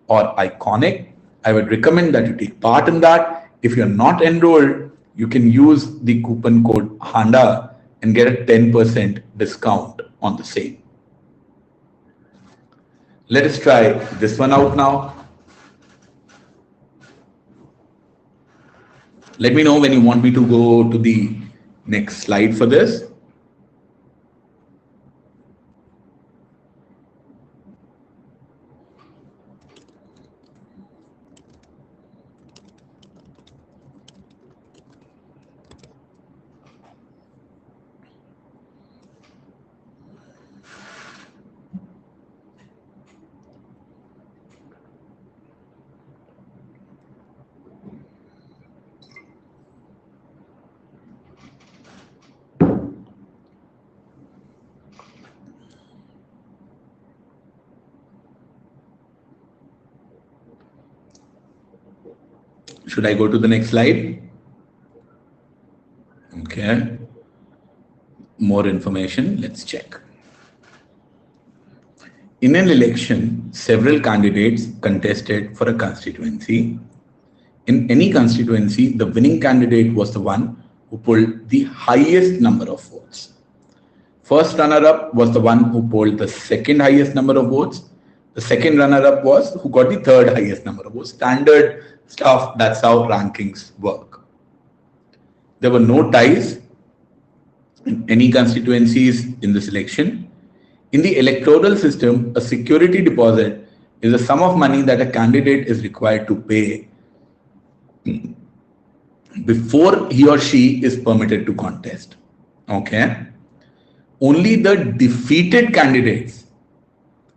or Iconic. I would recommend that you take part in that. If you're not enrolled, you can use the coupon code HANDA and get a 10% discount on the same. Let us try this one out now. Let me know when you want me to go to the next slide for this. Should I go to the next slide? Okay. More information, let's check. In an election, several candidates contested for a constituency. In any constituency, the winning candidate was the one who pulled the highest number of votes. First runner-up was the one who polled the second highest number of votes. The second runner-up was who got the third highest number of votes. Standard stuff, that's how rankings work. There were no ties in any constituencies in this election. In the electoral system, a security deposit is a sum of money that a candidate is required to pay before he or she is permitted to contest. Okay. Only the defeated candidates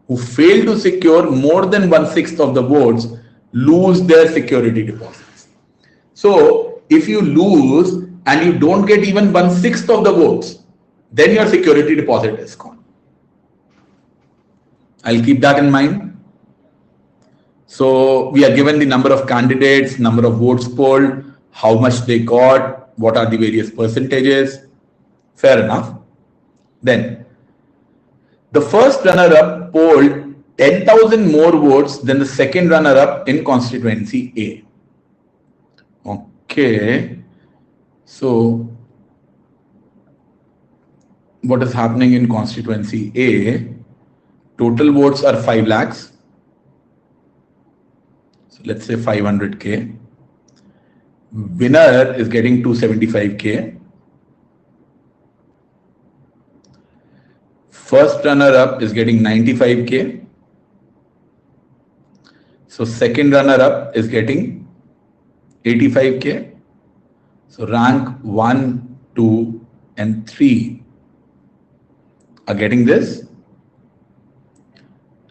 who fail to secure more than 1/6 of the votes lose their security deposits. So if you lose and you don't get even 1/6 of the votes, then your security deposit is gone. I'll keep that in mind. So we are given the number of candidates, number of votes polled, how much they got, what are the various percentages. Fair enough. Then the first runner-up polled 10,000 more votes than the second runner-up in constituency A. Okay. So what is happening in constituency A? Total votes are 5 lakhs. So let's say 500K. winner is getting 275K. First runner-up is getting 95K. So second runner-up is getting 85K. So rank 1, 2, and 3 are getting this.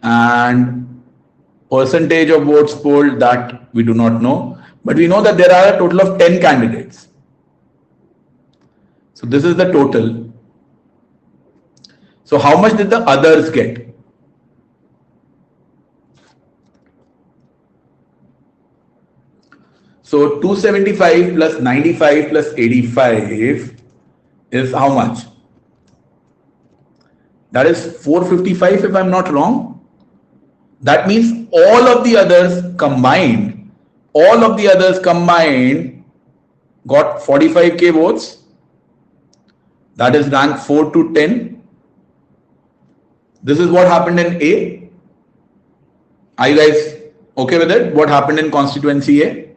And percentage of votes polled, that we do not know. But we know that there are a total of 10 candidates. So this is the total. So how much did the others get? So 275 plus 95 plus 85 is how much? That is 455 if I'm not wrong. That means all of the others combined got 45K votes. That is rank 4 to 10. This is what happened in A. Are you guys okay with it? What happened in constituency A?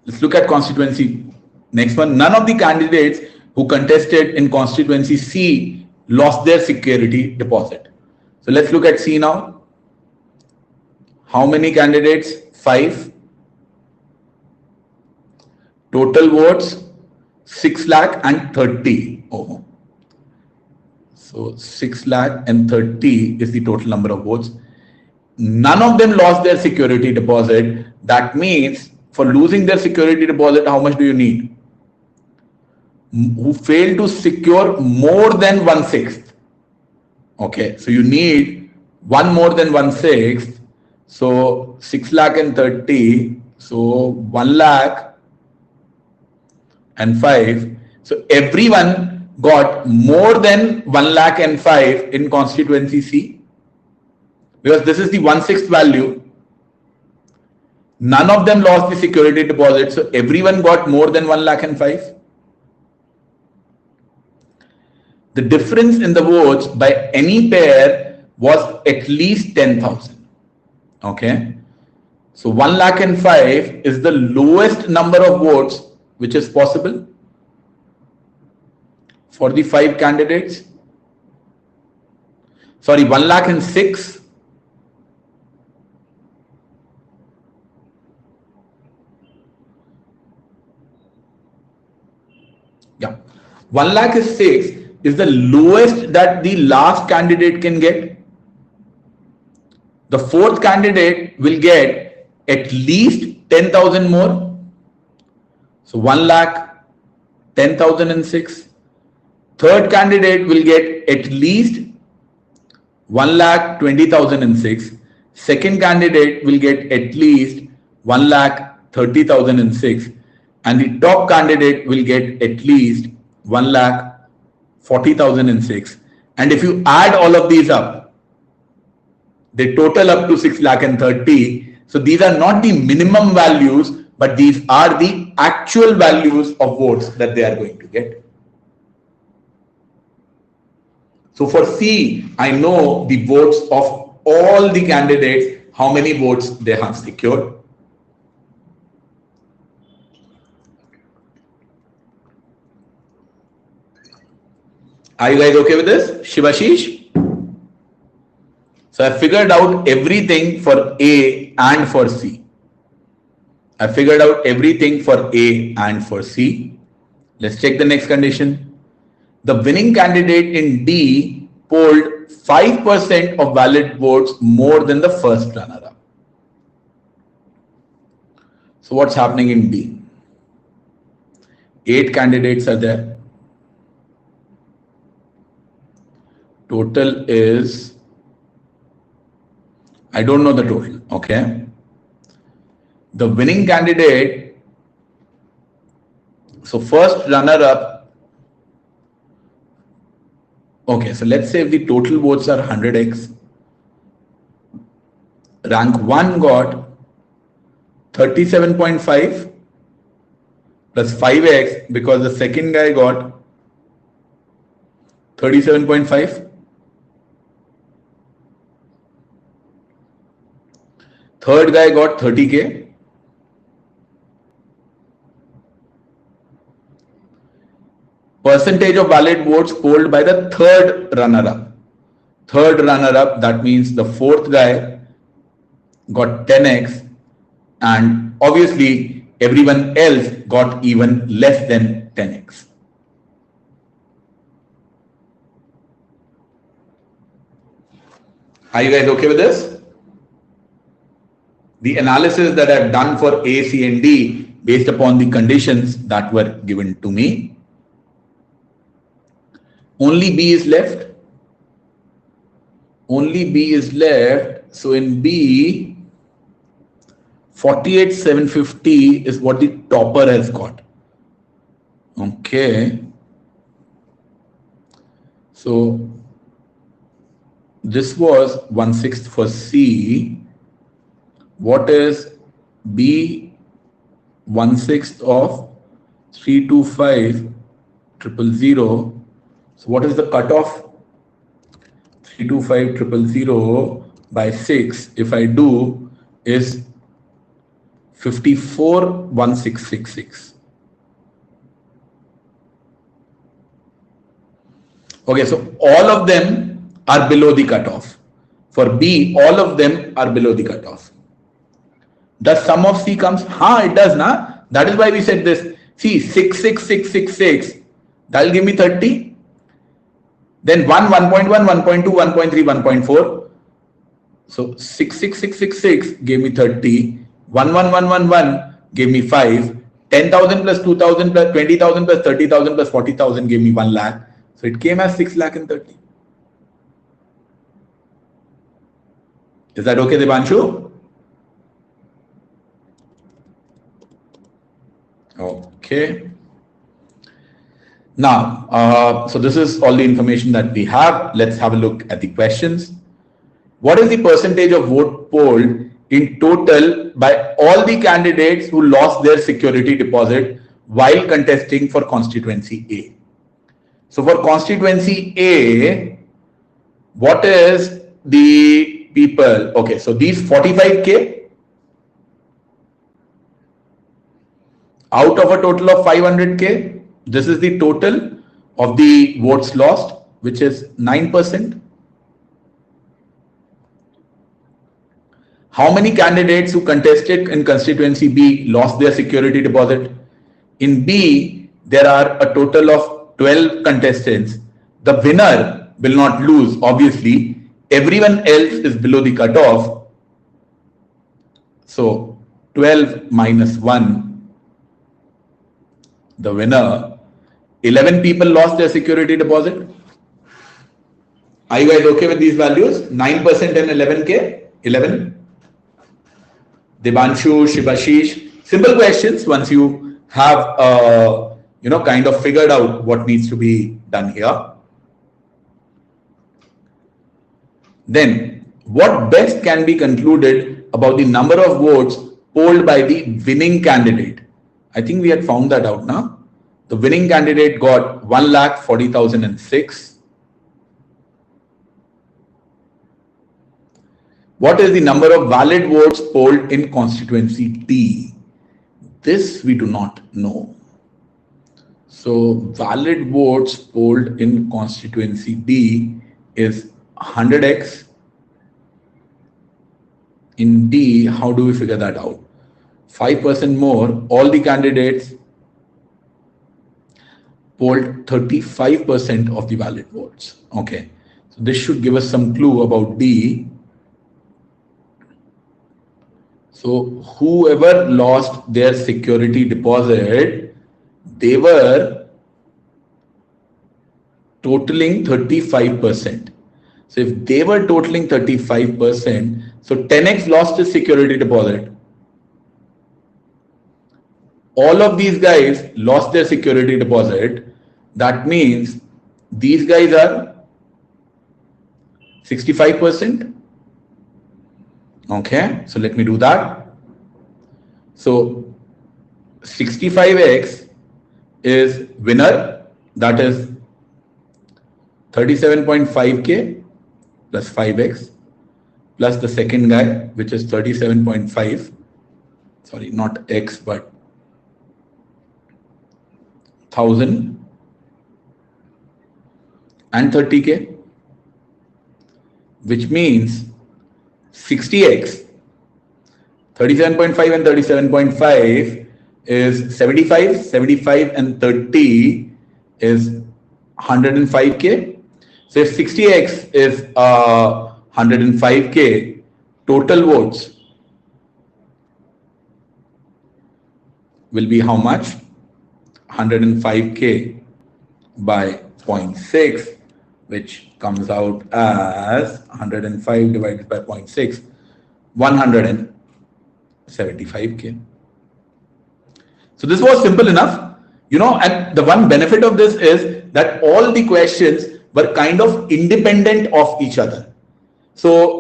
Let's look at constituency. Next one. None of the candidates who contested in constituency C lost their security deposit. So let's look at C now. How many candidates? 5. Total votes 6,30,000. Oh. So 6,30,000 is the total number of votes. None of them lost their security deposit. That means for losing their security deposit, how much do you need? Who failed to secure more than 1/6. Okay, so you need one more than 1/6. So 6,30,000. So 1,05,000. So everyone got more than 1,05,000 in constituency C, because this is the 1/6 value. None of them lost the security deposit, so everyone got more than 1,05,000. The difference in the votes by any pair was at least 10,000. Okay, so 1,05,000 is the lowest number of votes which is possible for the 5 candidates. Sorry, 1,06,000. Yeah, 1,06,000 is the lowest that the last candidate can get. The 4th candidate will get at least 10,000 more. So 1,10,006. 3rd candidate will get at least 1,20,006. 2nd candidate will get at least 1,30,006. And the top candidate will get at least 1,40,006. And if you add all of these up, they total up to 6,30,000. So these are not the minimum values, but these are the actual values of votes that they are going to get. So for C, I know the votes of all the candidates, how many votes they have secured. Are you guys okay with this? Shivashish? So I figured out everything for A and for C. I figured out everything for A and for C. Let's check the next condition. The winning candidate in D polled 5% of valid votes more than the first runner-up. So what's happening in D? 8 candidates are there. Total is, I don't know the total, okay? The winning candidate, so first runner-up, okay, so let's say if the total votes are 100x, rank 1 got 37.5 plus 5x because the second guy got 37.5. Third guy got 30K. percentage of valid votes polled by the third runner-up. Third runner-up, that means the fourth guy got 10x, and obviously everyone else got even less than 10x. Are you guys okay with this? The analysis that I've done for A, C, and D based upon the conditions that were given to me. Only B is left. Only B is left. So in B, 48,750 is what the topper has got. Okay. So this was 1/6 for C. What is B 1/6 of 325,000? So what is the cutoff? 325,000 by 6, if I do, is 54,1666. Okay, so all of them are below the cutoff. For B, all of them are below the cutoff. Does sum of C comes? It does, na? That is why we said this. See, 66666, that will give me 30. Then 1, 1.1, 1.2, 1.3, 1.4. So 66666 gave me 30. 11111 gave me 5. 10,000 plus 2,000 plus 20,000 plus 30,000 plus 40,000 gave me 1 lakh. So it came as 6 lakh and 30. Is that okay, Devanshu? Okay. Now, so this is all the information that we have. Let's have a look at the questions. What is the percentage of vote polled in total by all the candidates who lost their security deposit while contesting for constituency A? So for constituency A, what is the people? Okay, so these 45K out of a total of 500K, this is the total of the votes lost, which is 9%. How many candidates who contested in constituency B lost their security deposit? In B, there are a total of 12 contestants. The winner will not lose, obviously. Everyone else is below the cutoff. So 12 minus 1, the winner. 11 people lost their security deposit. Are you guys okay with these values? 9% and 11K? 11. Devanshu, Shibashish. Simple questions once you have kind of figured out what needs to be done here. Then, what best can be concluded about the number of votes polled by the winning candidate? I think we had found that out now. The winning candidate got 1,40,006. What is the number of valid votes polled in constituency D? This we do not know. So valid votes polled in constituency D is 100x. In D, how do we figure that out? 5% more, all the candidates polled 35% of the valid votes. Okay, so this should give us some clue about D. So whoever lost their security deposit, they were totaling 35%. So if they were totaling 35%, so 10x lost his security deposit. All of these guys lost their security deposit. That means these guys are 65%. Okay, so let me do that. So 65x is winner, that is 37.5K plus 5x plus the second guy, which is 37.5. Sorry, not x, but 1,000 and 30K, which means 60x, 37.5 and 37.5 is 75, 75 and 30 is 105K. So if 60x is 105K, total votes will be how much? 105K by 0.6, which comes out as 105 divided by 0.6, 175K. So this was simple enough, and the one benefit of this is that all the questions were kind of independent of each other. So,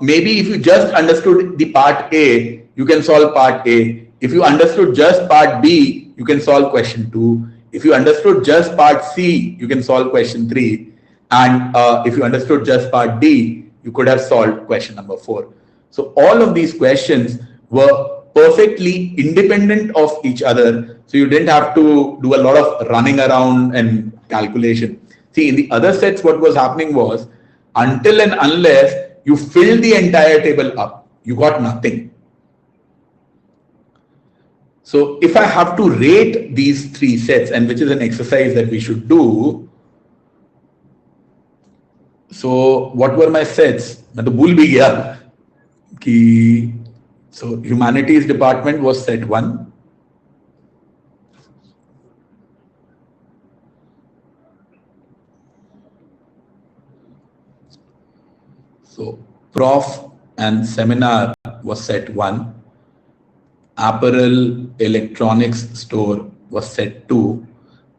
maybe if you just understood the part A, you can solve part A. If you understood just part B, you can solve question 2. If you understood just part C, you can solve question 3. And if you understood just part D, you could have solved question number 4. So all of these questions were perfectly independent of each other. So you didn't have to do a lot of running around and calculation. See, in the other sets, what was happening was, until and unless you filled the entire table up, you got nothing. So if I have to rate these 3 sets, and which is an exercise that we should do. So what were my sets? मैं तो भूल भी गया कि so humanities department was set 1. So prof and seminar was set 1. Apparel electronics store was set 2,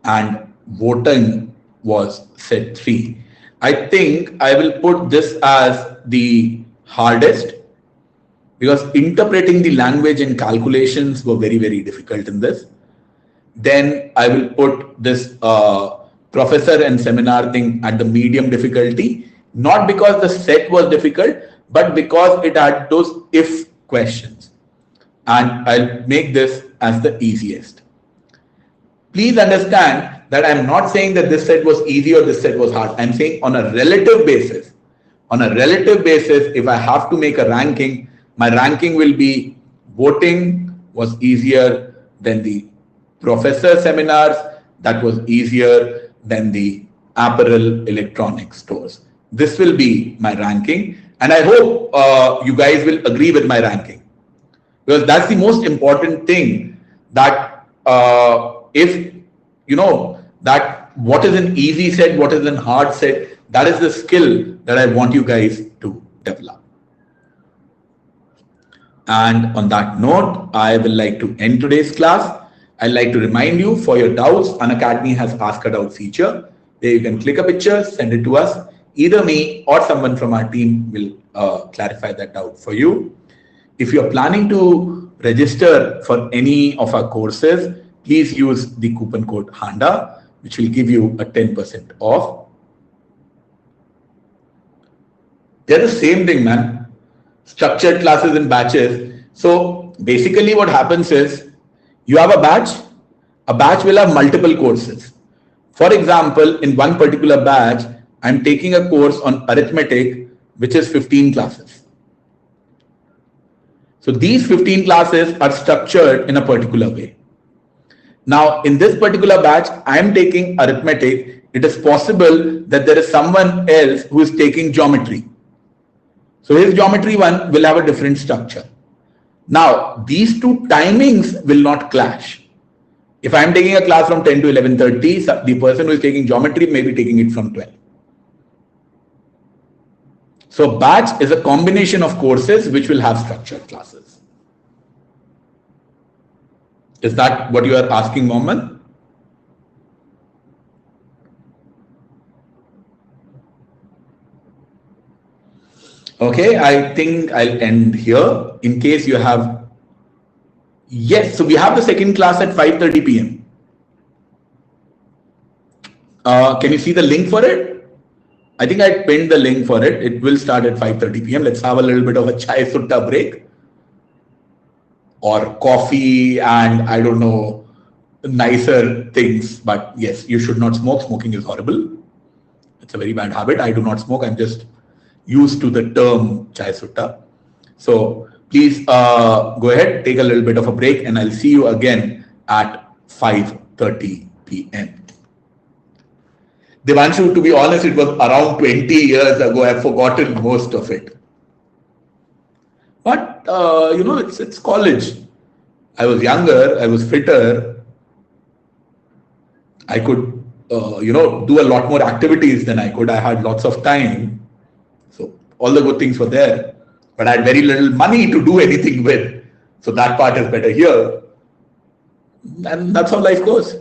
and voting was set 3. I think I will put this as the hardest, because interpreting the language and calculations were very, very difficult in this. Then I will put this professor and seminar thing at the medium difficulty, not because the set was difficult, but because it had those if questions. And I'll make this as the easiest. Please understand that I'm not saying that this set was easy or this set was hard. I'm saying on a relative basis. On a relative basis, if I have to make a ranking, my ranking will be voting was easier than the professor seminars, that was easier than the apparel electronics stores. This will be my ranking, and I hope you guys will agree with my ranking. Because that's the most important thing, that if that what is an easy set, what is an hard set, that is the skill that I want you guys to develop. And on that note, I will like to end today's class. I'd like to remind you, for your doubts, Unacademy has Ask a Doubt feature. There you can click a picture, send it to us. Either me or someone from our team will clarify that doubt for you. If you're planning to register for any of our courses, please use the coupon code HANDA, which will give you a 10% off. They're the same thing, man. Structured classes in batches. So basically what happens is, you have a batch will have multiple courses. For example, in one particular batch, I'm taking a course on arithmetic, which is 15 classes. So these 15 classes are structured in a particular way. Now, in this particular batch, I am taking arithmetic. It is possible that there is someone else who is taking geometry. So his geometry one will have a different structure. Now, these two timings will not clash. If I am taking a class from 10 to 11:30, the person who is taking geometry may be taking it from 12. So batch is a combination of courses which will have structured classes. Is that what you are asking, Mohammed? Okay, I think I'll end here. In case you have, yes, so we have the second class at 5:30 p.m. Can you see the link for it? I think I pinned the link for it. It will start at 5:30 p.m. Let's have a little bit of a chai sutta break, or coffee, and I don't know, nicer things. But yes, you should not smoke. Smoking is horrible. It's a very bad habit. I do not smoke. I'm just used to the term chai sutta. So please go ahead, take a little bit of a break, and I'll see you again at 5:30 p.m. Devanshu, to be honest, it was around 20 years ago. I've forgotten most of it. But, it's college. I was younger, I was fitter. I could, do a lot more activities than I could. I had lots of time. So all the good things were there. But I had very little money to do anything with. So that part is better here. And that's how life goes.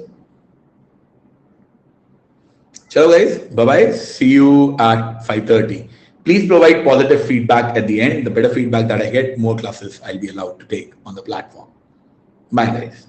Chalo guys, bye-bye. See you at 5:30. Please provide positive feedback at the end. The better feedback that I get, more classes I'll be allowed to take on the platform. Bye guys.